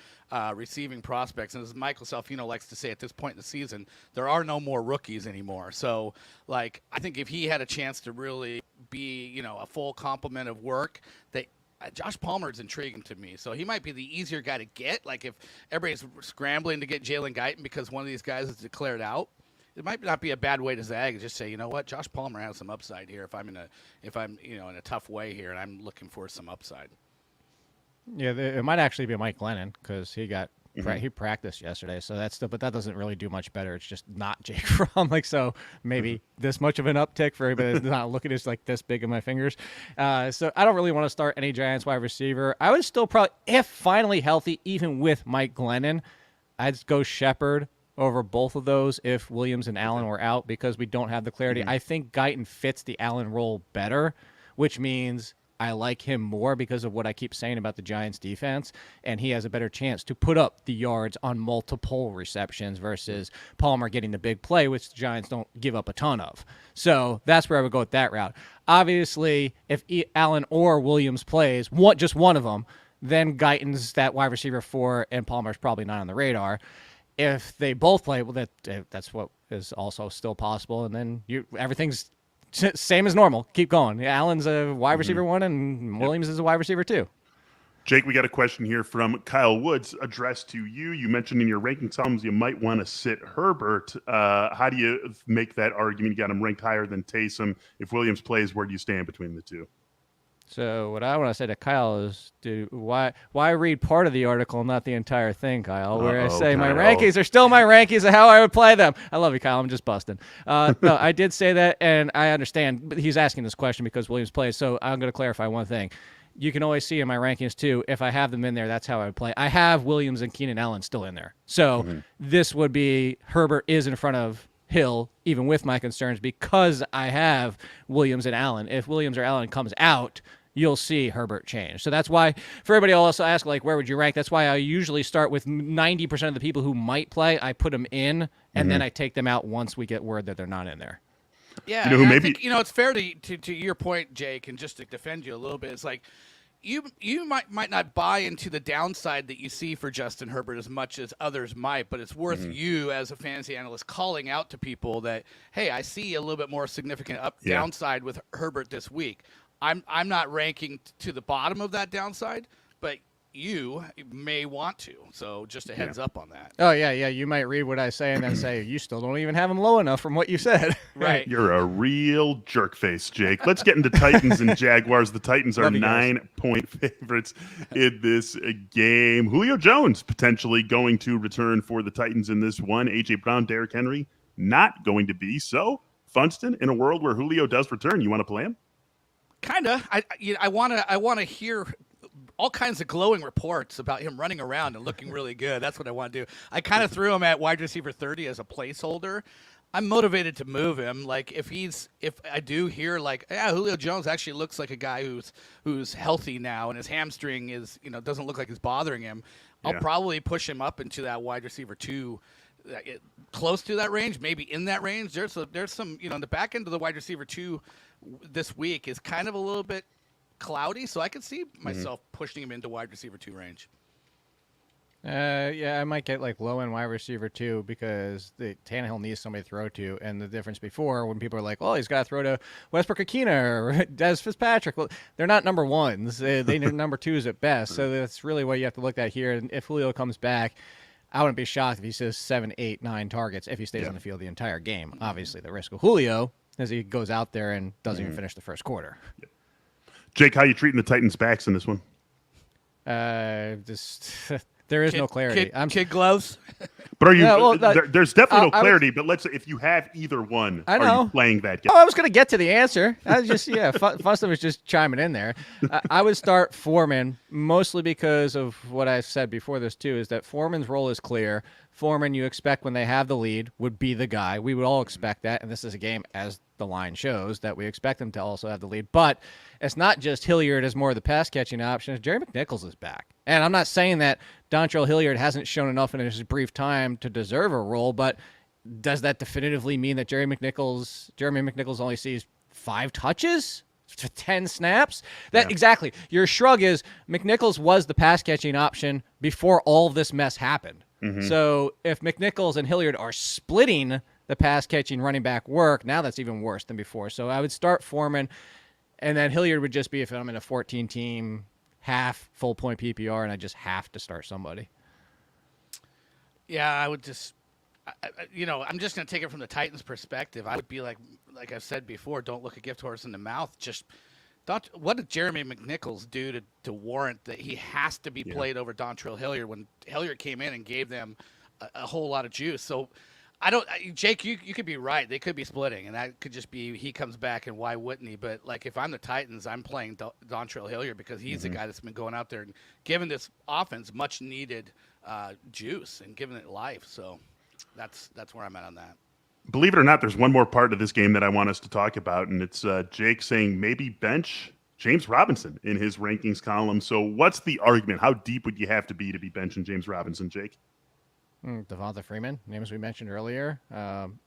receiving prospects. And as Michael Salfino likes to say at this point in the season, there are no more rookies anymore. So I think if he had a chance to really be, a full complement of work, that Josh Palmer is intriguing to me. So he might be the easier guy to get. Like if everybody's scrambling to get Jalen Guyton because one of these guys is declared out, it might not be a bad way to zag and just say, you know what, Josh Palmer has some upside here if I'm in a tough way here and I'm looking for some upside. Yeah, it might actually be Mike Glennon because he practiced yesterday, so but that doesn't really do much better. It's just not Jake Fromm. So maybe this much of an uptick for everybody that's not looking at this big in my fingers. So I don't really want to start any Giants wide receiver. I would still probably, if finally healthy, even with Mike Glennon, I'd go Shepard over both of those if Williams and Allen were out because we don't have the clarity. I think Guyton fits the Allen role better, which means I like him more because of what I keep saying about the Giants defense, and he has a better chance to put up the yards on multiple receptions versus Palmer getting the big play, which the Giants don't give up a ton of. So that's where I would go with that route. Obviously, if Allen or Williams plays, just one of them, then Guyton's that wide receiver 4, and Palmer's probably not on the radar. If they both play, well, that's what is also still possible, and then everything's same as normal. Keep going. Allen's a wide receiver 1, and Williams is a wide receiver 2. Jake, we got a question here from Kyle Woods addressed to you. You mentioned in your ranking columns you might want to sit Herbert. How do you make that argument? You got him ranked higher than Taysom. If Williams plays, where do you stand between the two? So what I want to say to Kyle is, why read part of the article and not the entire thing, Kyle? Where I say my rankings are still my rankings of how I would play them. I love you, Kyle. I'm just busting. No, I did say that, and I understand. But he's asking this question because Williams plays. So I'm going to clarify one thing. You can always see in my rankings too. If I have them in there, that's how I would play. I have Williams and Keenan Allen still in there. So this would be Herbert is in front of Hill, even with my concerns, because I have Williams and Allen. If Williams or Allen comes out, you'll see Herbert change. So that's why, for everybody also ask, like, where would you rank? That's why I usually start with 90% of the people who might play. I put them in, and then I take them out once we get word that they're not in there. Yeah, I think, it's fair to your point, Jake, and just to defend you a little bit, it's like, you might not buy into the downside that you see for Justin Herbert as much as others might, but it's worth you as a fantasy analyst calling out to people that, hey, I see a little bit more significant downside with Herbert this week. I'm not ranking to the bottom of that downside, but you may want to. So just a heads up on that. Oh, yeah. You might read what I say and then say, you still don't even have him low enough from what you said. Right. You're a real jerk face, Jake. Let's get into Titans and Jaguars. The Titans are 9-point favorites in this game. Julio Jones potentially going to return for the Titans in this one. A.J. Brown, Derrick Henry not going to be. So, Funston, in a world where Julio does return, you want to play him? Kind of. I want to hear all kinds of glowing reports about him running around and looking really good. That's what I want to do. I kind of threw him at wide receiver 30 as a placeholder. I'm motivated to move him. Like if I do hear like, yeah, Julio Jones actually looks like a guy who's healthy now and his hamstring is, doesn't look like it's bothering him. I'll probably push him up into that wide receiver 2, close to that range, maybe in that range. There's some, the back end of the wide receiver 2 this week is kind of a little bit cloudy, so I could see myself pushing him into wide receiver 2 range. I might get like low end wide receiver 2 because Tannehill needs somebody to throw to, and the difference before when people are like, "Oh, he's got to throw to Westbrook Akina or Des Fitzpatrick." Well, they're not number ones; they need number 2s at best. So that's really what you have to look at here. And if Julio comes back, I wouldn't be shocked if he says 7, 8, 9 targets if he stays on the field the entire game. Obviously, the risk of Julio is he goes out there and doesn't even finish the first quarter. Jake, how you treating the Titans' backs in this one? There is no clarity. Kid gloves. But are you? There's definitely no clarity. But let's say if you have either one, are you playing that game? Oh, I was going to get to the answer. I was just Funston was just chiming in there. I would start Foreman mostly because of what I said before this too. Is that Foreman's role is clear. Foreman, you expect when they have the lead, would be the guy. We would all expect that, and this is a game, as the line shows, that we expect him to also have the lead. But it's not just Hilliard as more of the pass-catching option. Jerry McNichols is back. And I'm not saying that Dontrell Hilliard hasn't shown enough in his brief time to deserve a role, but does that definitively mean that Jeremy McNichols only sees 5 touches? 10 snaps? Exactly. Your shrug is McNichols was the pass-catching option before all this mess happened. So if McNichols and Hilliard are splitting the pass-catching running back work, now that's even worse than before. So I would start Foreman, and then Hilliard would just be if I'm in a 14-team half full-point PPR and I just have to start somebody. Yeah, I would just I'm just going to take it from the Titans' perspective. I would be like I've said before, don't look a gift horse in the mouth. Just what did Jeremy McNichols do to warrant that he has to be played over Dontrell Hilliard when Hilliard came in and gave them a whole lot of juice? So Jake, you could be right. They could be splitting, and that could just be he comes back, and why wouldn't he? But, like, if I'm the Titans, I'm playing Dontrell Hilliard because he's the guy that's been going out there and giving this offense much-needed juice and giving it life. So that's where I'm at on that. Believe it or not, there's one more part of this game that I want us to talk about, and it's Jake saying maybe bench James Robinson in his rankings column. So what's the argument? How deep would you have to be benching James Robinson, Jake? Devonta Freeman, names we mentioned earlier.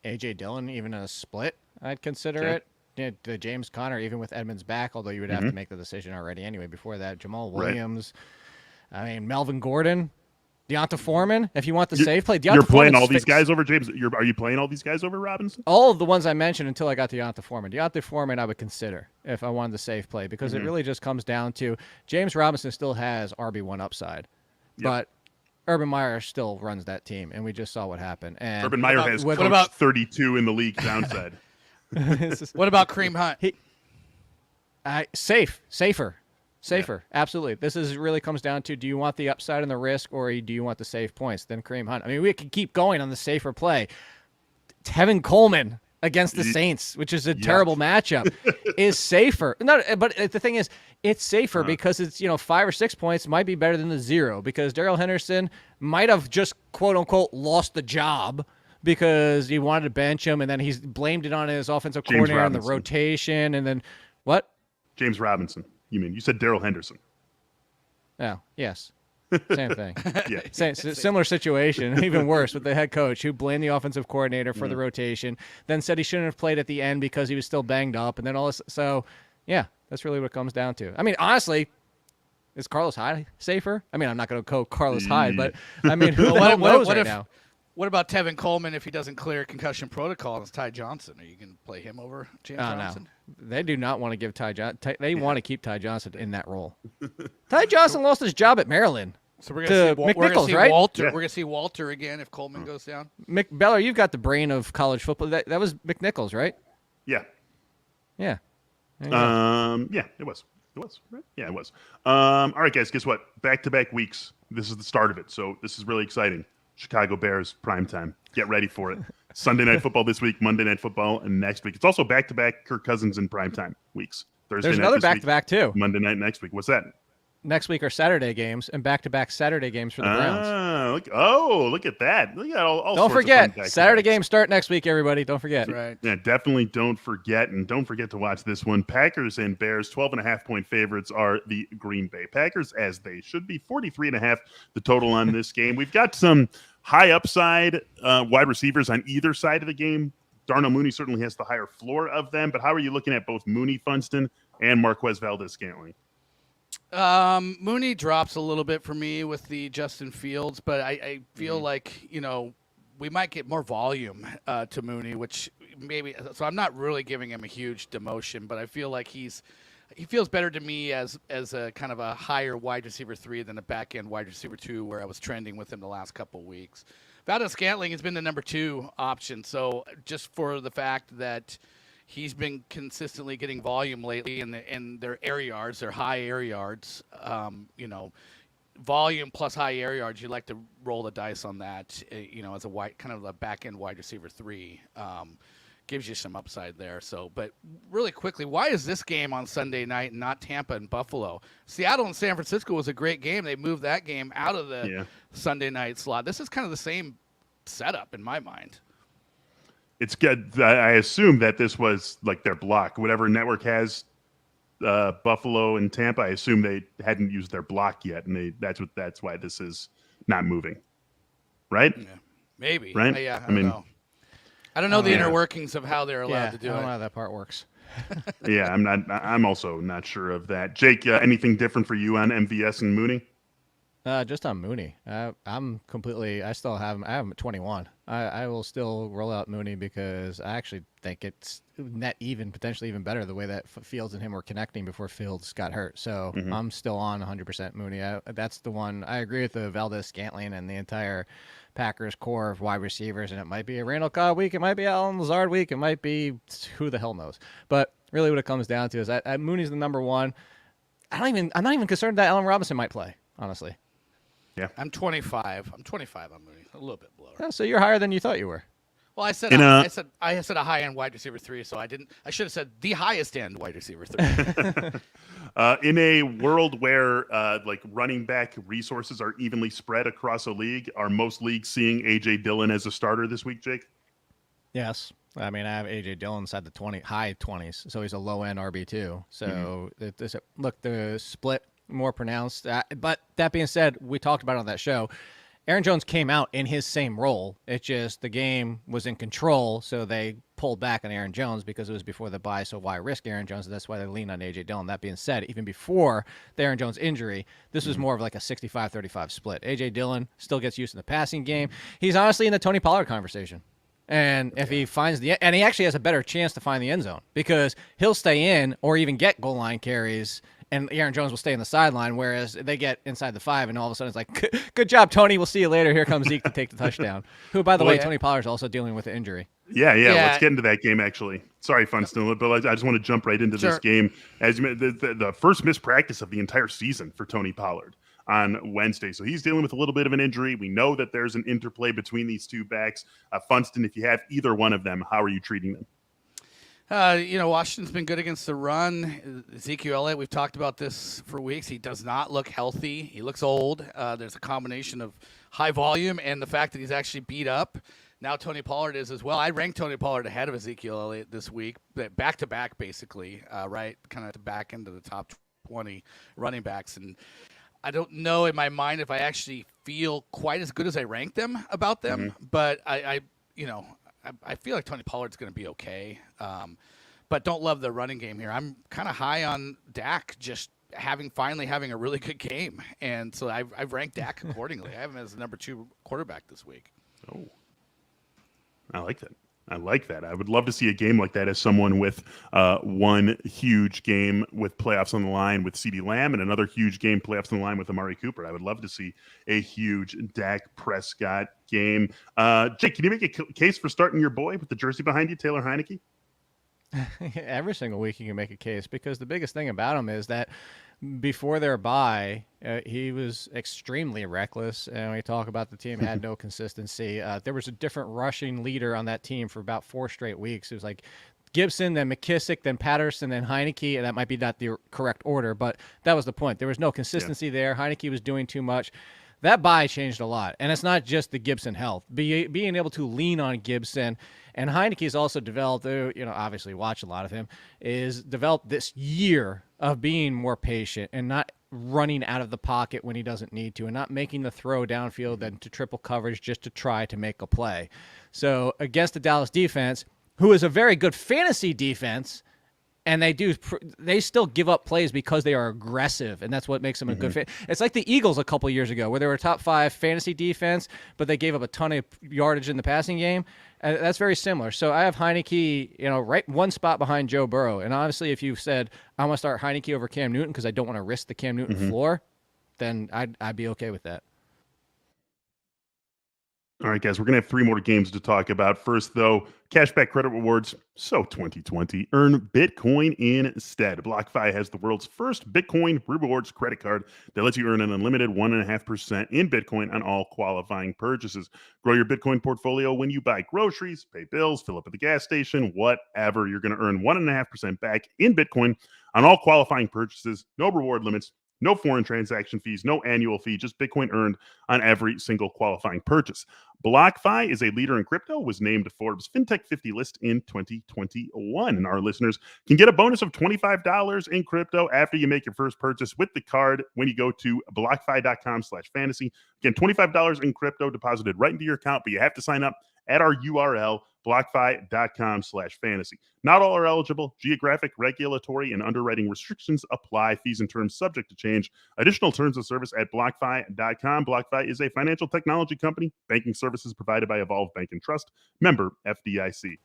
A.J. Dillon, even in a split, I'd consider it. The James Conner, even with Edmonds back, although you would have to make the decision already anyway before that. Jamal Williams. Right. I mean, Melvin Gordon. Deonta Foreman, if you want the safe play. You're playing all these guys over James. Are you playing all these guys over Robinson? All of the ones I mentioned until I got to Deonta Foreman. Deonta Foreman I would consider if I wanted the safe play because it really just comes down to James Robinson still has RB1 upside. But Urban Meyer still runs that team, and we just saw what happened. And Urban Meyer has coached about 32 in the league downside. What about Kareem Hunt? Safer. Absolutely. This is really comes down to, do you want the upside and the risk, or do you want the safe points? Then Kareem Hunt. I mean, we could keep going on the safer play. Tevin Coleman against the Saints, which is a terrible matchup, is safer. But the thing is, it's safer because it's 5 or 6 points might be better than the 0, because Darrell Henderson might have just quote unquote lost the job because he wanted to bench him, and then he's blamed it on his offensive coordinator on the rotation, and then what? James Robinson. You said Darrell Henderson. Oh, yes. Same thing. Yeah. Similar situation, even worse, with the head coach who blamed the offensive coordinator for the rotation, then said he shouldn't have played at the end because he was still banged up, and then all this. So, yeah, that's really what it comes down to. I mean, honestly, is Carlos Hyde safer? I mean, I'm not going to go Carlos Hyde, but I mean, who knows right now? What about Tevin Coleman if he doesn't clear concussion protocol? And it's Ty Johnson. Are you going to play him over James Robinson? No. They do not want to give Ty Johnson. They want to keep Ty Johnson in that role. Ty Johnson lost his job at Maryland. So we're going to see right? Walter. Yeah. We're going to see Walter again if Coleman goes down. Beller, you've got the brain of college football. That was McNichols, right? Yeah. Yeah. Yeah, it was. It was, right? Yeah, it was. All right, guys, guess what? Back-to-back weeks. This is the start of it, so this is really exciting. Chicago Bears primetime. Get ready for it. Sunday Night Football this week, Monday Night Football, and next week. It's also back-to-back Kirk Cousins and primetime weeks. Thursday There's night another back-to-back too. Monday night next week. What's that? Next week are Saturday games, and back-to-back Saturday games for the Browns. Look at that. Look at all Don't sorts forget, of fun Saturday games start next week, everybody. Don't forget. Right. Yeah, definitely don't forget. And don't forget to watch this one. Packers and Bears, 12.5-point favorites are the Green Bay Packers, as they should be. 43.5 the total on this game. We've got some high upside wide receivers on either side of the game. Darnell Mooney certainly has the higher floor of them. But how are you looking at both Mooney, Funston, and Marquez Valdez-Scantling? Mooney drops a little bit for me with the Justin Fields, but I feel like, we might get more volume to Mooney, which maybe – so I'm not really giving him a huge demotion, but I feel like he feels better to me as a kind of a higher wide receiver 3 than a back-end wide receiver 2, where I was trending with him the last couple of weeks. Valdez-Scantling has been the number 2 option, so just for the fact that – he's been consistently getting volume lately, and their air yards, their high air yards. Volume plus high air yards. You like to roll the dice on that. As a kind of a back end wide receiver 3, gives you some upside there. So, but really quickly, why is this game on Sunday night and not Tampa and Buffalo? Seattle and San Francisco was a great game. They moved that game out of the Sunday night slot. This is kind of the same setup in my mind. It's good. I assume that this was like their block. Whatever network has Buffalo and Tampa, I assume they hadn't used their block yet, and that's why this is not moving. Right? Yeah, maybe. Right? Yeah. I know. I don't know the inner workings of how they're allowed to do it. I don't know how that part works. Yeah, I'm also not sure of that. Jake, anything different for you on MVS and Mooney? Just on Mooney. I'm completely. I still have him. I have him at 21. I will still roll out Mooney because I actually think it's potentially even better the way that Fields and him were connecting before Fields got hurt. So I'm still on 100% Mooney. That's the one. I agree with the Valdez-Scantling and the entire Packers core of wide receivers, and it might be a Randall Cobb week. It might be Allen Lazard week. It might be who the hell knows. But really, what it comes down to is that Mooney's the number 1. I'm not even concerned that Allen Robinson might play. Honestly. Yeah. I'm 25. I'm 25 on Mooney. A little bit below. Oh, so you're higher than you thought you were. Well, I said I said a high end wide receiver 3, so I should have said the highest end wide receiver 3. In a world where like running back resources are evenly spread across a league, are most leagues seeing AJ Dillon as a starter this week, Jake? Yes. I mean, I have AJ Dillon inside the high 20s, so he's a low end RB2. So look, the split more pronounced. But that being said, we talked about it on that show. Aaron Jones came out in his same role. It's just the game was in control, so they pulled back on Aaron Jones because it was before the bye, so why risk Aaron Jones? That's why they leaned on A.J. Dillon. That being said, even before the Aaron Jones injury, this was more of like a 65-35 split. A.J. Dillon still gets used in the passing game. He's honestly in the Tony Pollard conversation. And if he finds he actually has a better chance to find the end zone because he'll stay in or even get goal line carries and Aaron Jones will stay in the sideline, whereas they get inside the 5, and all of a sudden it's like, good job, Tony. We'll see you later. Here comes Zeke to take the touchdown. Who, by the way, Tony Pollard's also dealing with an injury. Yeah. Let's get into that game, actually. Sorry, Funston, but I just want to jump right into this game. As you mentioned, the first missed practice of the entire season for Tony Pollard on Wednesday. So he's dealing with a little bit of an injury. We know that there's an interplay between these two backs. Funston, if you have either one of them, how are you treating them? Washington's been good against the run. Ezekiel Elliott, we've talked about this for weeks. He does not look healthy. He looks old. There's a combination of high volume and the fact that he's actually beat up. Now Tony Pollard is as well. I ranked Tony Pollard ahead of Ezekiel Elliott this week, back-to-back basically, right? Kind of back into the top 20 running backs. And I don't know in my mind if I actually feel quite as good as I ranked them about them, but I feel like Tony Pollard's going to be okay, but don't love the running game here. I'm kind of high on Dak just finally having a really good game, and so I've ranked Dak accordingly. I have him as the number 2 quarterback this week. Oh, I like that. I would love to see a game like that as someone with one huge game with playoffs on the line with CeeDee Lamb and another huge game playoffs on the line with Amari Cooper. I would love to see a huge Dak Prescott game. Jake, can you make a case for starting your boy with the jersey behind you, Taylor Heineke? Every single week you can make a case, because the biggest thing about him is that before their bye, he was extremely reckless. And we talk about the team had no consistency. There was a different rushing leader on that team for about 4 straight weeks. It was like Gibson, then McKissick, then Patterson, then Heineke. And that might be not the correct order, but that was the point. There was no consistency there. Heineke was doing too much. That bye changed a lot. And it's not just the Gibson health. Being able to lean on Gibson. And Heineke's also developed, obviously watch a lot of him, is developed this year of being more patient and not running out of the pocket when he doesn't need to, and not making the throw downfield then to triple coverage just to try to make a play. So against the Dallas defense, who is a very good fantasy defense, and they still give up plays because they are aggressive, and that's what makes them a good fit. It's like the Eagles a couple years ago, where they were a top 5 fantasy defense, but they gave up a ton of yardage in the passing game. And that's very similar. So I have Heineke, right one spot behind Joe Burrow. And honestly, if you said I want to start Heineke over Cam Newton because I don't want to risk the Cam Newton floor, then I'd be okay with that. All right, guys, we're going to have 3 more games to talk about. First, though, cashback credit rewards. So 2020, earn Bitcoin instead. BlockFi has the world's first Bitcoin rewards credit card that lets you earn an unlimited 1.5% in Bitcoin on all qualifying purchases. Grow your Bitcoin portfolio when you buy groceries, pay bills, fill up at the gas station, whatever. You're going to earn 1.5% back in Bitcoin on all qualifying purchases. No reward limits. No foreign transaction fees, no annual fee, just Bitcoin earned on every single qualifying purchase. BlockFi is a leader in crypto, was named Forbes FinTech 50 list in 2021. And our listeners can get a bonus of $25 in crypto after you make your first purchase with the card when you go to blockfi.com/fantasy. Again, $25 in crypto deposited right into your account, but you have to sign up at our URL, blockfi.com/fantasy. Not all are eligible. Geographic, regulatory, and underwriting restrictions apply. Fees and terms subject to change. Additional terms of service at blockfi.com. BlockFi is a financial technology company. Banking services provided by Evolve Bank and Trust. Member FDIC.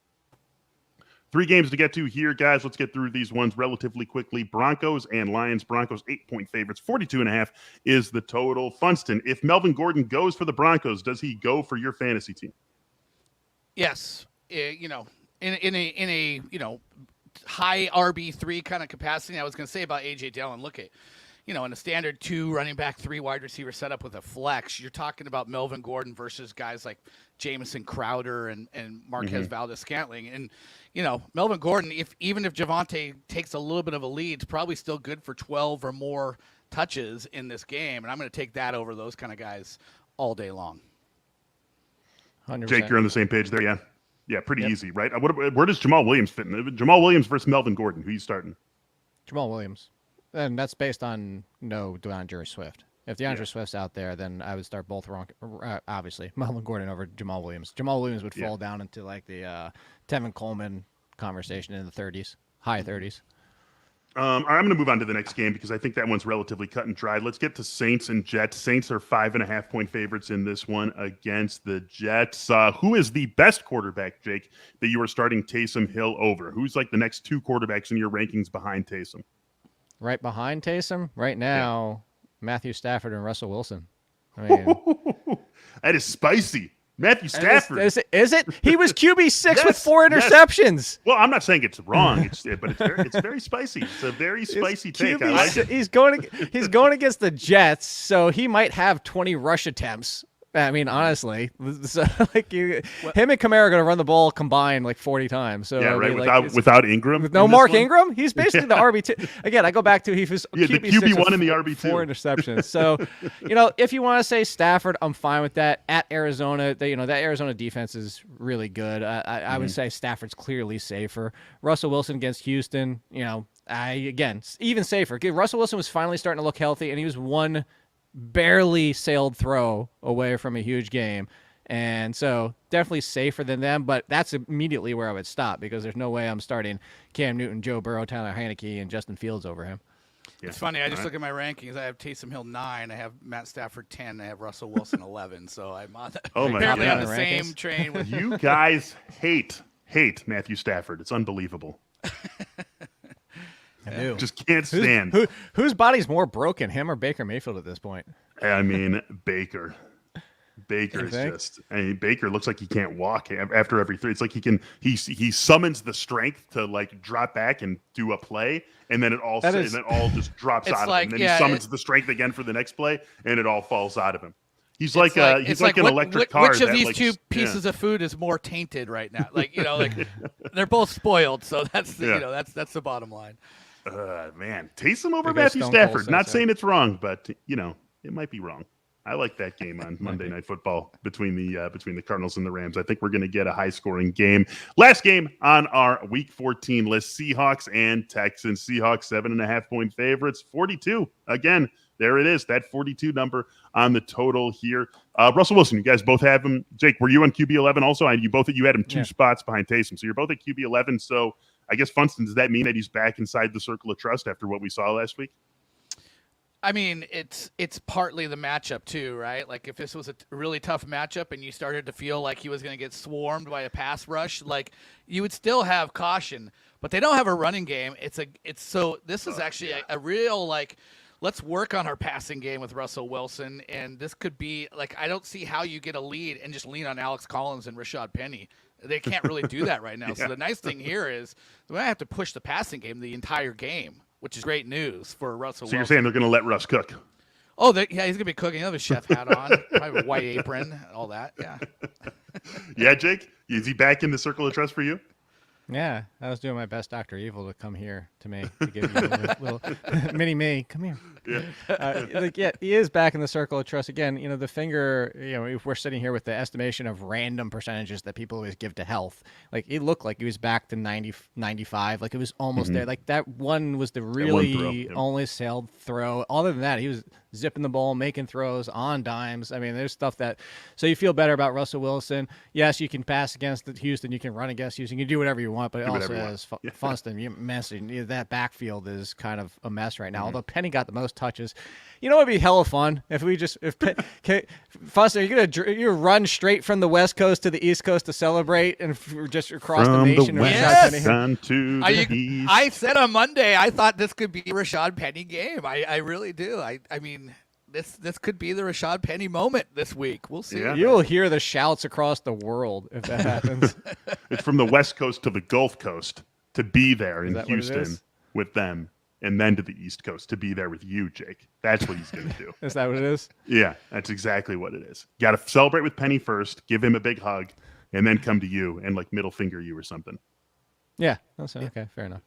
3 games to get to here, guys. Let's get through these ones relatively quickly. Broncos and Lions. Broncos 8-point favorites. 42.5 is the total. Funston, if Melvin Gordon goes for the Broncos, does he go for your fantasy team? Yes, in a high RB3 kind of capacity. I was going to say about AJ Dillon. Look at, in a standard 2 running back 3 wide receiver setup with a flex. You're talking about Melvin Gordon versus guys like Jamison Crowder and Marquez Valdes-Scantling. And Melvin Gordon, even if Javonte takes a little bit of a lead, it's probably still good for 12 or more touches in this game. And I'm going to take that over those kind of guys all day long. 100%. Jake, you're on the same page there, yeah? Yeah, pretty easy, right? Where does Jamal Williams fit in? Jamal Williams versus Melvin Gordon. Who are you starting? Jamal Williams. And that's based on no DeAndre Swift. If DeAndre Swift's out there, then I would start both wrong. Obviously, Melvin Gordon over Jamal Williams. Jamal Williams would fall down into like the Tevin Coleman conversation in the 30s, high 30s. All right, I'm going to move on to the next game because I think that one's relatively cut and dry. Let's get to Saints and Jets. Saints are 5.5-point favorites in this one against the Jets. Who is the best quarterback, Jake, that you are starting Taysom Hill over? Who's like the next 2 quarterbacks in your rankings behind Taysom? right behind Taysom, right now, Matthew Stafford and Russell Wilson. I mean, that is spicy. Matthew Stafford. Is it? He was QB6 with 4 interceptions. Yes. Well, I'm not saying it's wrong, but it's very spicy. It's a very spicy take. I like it. He's going against the Jets, so he might have 20 rush attempts. I mean, honestly, so, him and Kamara are going to run the ball combined like 40 times. So yeah, right. I mean, without Ingram, with no Mark Ingram, he's basically the RB2. Again, I go back to he was the QB1 and the RB2. 4 interceptions. So, if you want to say Stafford, I'm fine with that. At Arizona, that Arizona defense is really good. I would say Stafford's clearly safer. Russell Wilson against Houston, even safer. Russell Wilson was finally starting to look healthy, and he was one barely sailed throw away from a huge game. And so definitely safer than them, but that's immediately where I would stop because there's no way I'm starting Cam Newton, Joe Burrow, Tyler Heineke, and Justin Fields over him. Yeah. It's funny. I just look at my rankings. I have Taysom Hill 9. I have Matt Stafford 10. I have Russell Wilson 11. So I'm on apparently on the same train with you guys. Hate Matthew Stafford. It's unbelievable. I do. Just can't stand. Whose body's more broken, him or Baker Mayfield at this point? I mean, Baker. Baker is just. I mean, Baker looks like he can't walk after every 3. It's like he summons the strength to like drop back and do a play, and then it all just drops out of him. And then he summons the strength again for the next play, and it all falls out of him. He's like an electric car. Which of these two pieces of food is more tainted right now? They're both spoiled, so that's that's the bottom line. Man, Taysom over Matthew Stafford. Not saying it's wrong, but it might be wrong. I like that game on Monday Night Football between the Cardinals and the Rams. I think we're going to get a high-scoring game. Last game on our Week 14 list: Seahawks and Texans. Seahawks 7.5-point favorites. 42 again. There it is. That 42 number on the total here. Russell Wilson, you guys both have him. Jake, were you on QB 11 also? You had him 2 spots behind Taysom, so you're both at QB 11. So I guess Funston, does that mean that he's back inside the circle of trust after what we saw last week? I mean, it's partly the matchup too, right? Like if this was a really tough matchup and you started to feel like he was going to get swarmed by a pass rush, like you would still have caution, but they don't have a running game. This is actually a real let's work on our passing game with Russell Wilson, and this could be I don't see how you get a lead and just lean on Alex Collins and Rashad Penny. They can't really do that right now. Yeah. So the nice thing here is we don't have to push the passing game the entire game, which is great news for Russell Wilson. So you're saying they're going to let Russ cook? Oh, he's going to be cooking. He'll have a chef hat on, probably a white apron, all that. Yeah. Yeah, Jake? Is he back in the circle of trust for you? Yeah, I was doing my best Dr. Evil to come here to me to give you a little mini me. Come here. Yeah. He is back in the circle of trust again. The finger. If we're sitting here with the estimation of random percentages that people always give to health, it looked like he was back to 90, 95. It was almost there. That one was the really only sailed throw. Other than that, he was zipping the ball, making throws on dimes. I mean, there's stuff that. So you feel better about Russell Wilson. Yes, you can pass against Houston. You can run against Houston. You can do whatever you want, but it also has Funston. You mentioned that backfield is kind of a mess right now. Although Penny got the most touches. It'd be hella fun if Funston, you run straight from the West Coast to the East Coast to celebrate and just across the nation. I said on Monday I thought this could be a Rashad Penny game. I really do. I mean. This could be the Rashad Penny moment this week. We'll see. Yeah. You'll hear the shouts across the world if that happens. It's from the West Coast to the Gulf Coast to be there in Houston with them, and then to the East Coast to be there with you, Jake. That's what he's going to do. Is that what it is? Yeah, that's exactly what it is. Got to celebrate with Penny first, give him a big hug, and then come to you and middle finger you or something. Yeah. Okay. Fair enough.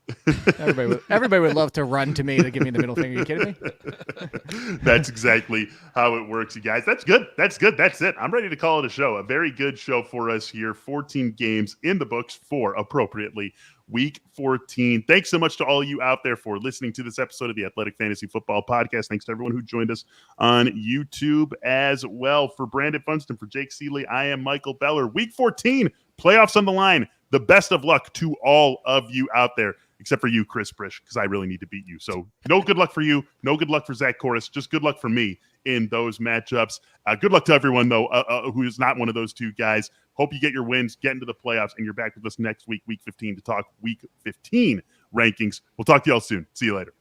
Everybody would love to run to me to give me the middle finger. Are you kidding me? That's exactly how it works, you guys. That's good. That's it. I'm ready to call it a show. A very good show for us here. 14 games in the books for appropriately Week 14. Thanks so much to all you out there for listening to this episode of the Athletic Fantasy Football Podcast. Thanks to everyone who joined us on YouTube as well. For Brandon Funston, for Jake Seeley, I am Michael Beller. Week 14, playoffs on the line. The best of luck to all of you out there, except for you, Chris Brish, because I really need to beat you. So no good luck for you. No good luck for Zach Corris. Just good luck for me in those matchups. Good luck to everyone, though, who is not one of those two guys. Hope you get your wins, get into the playoffs, and you're back with us next week, Week 15, to talk Week 15 rankings. We'll talk to y'all soon. See you later.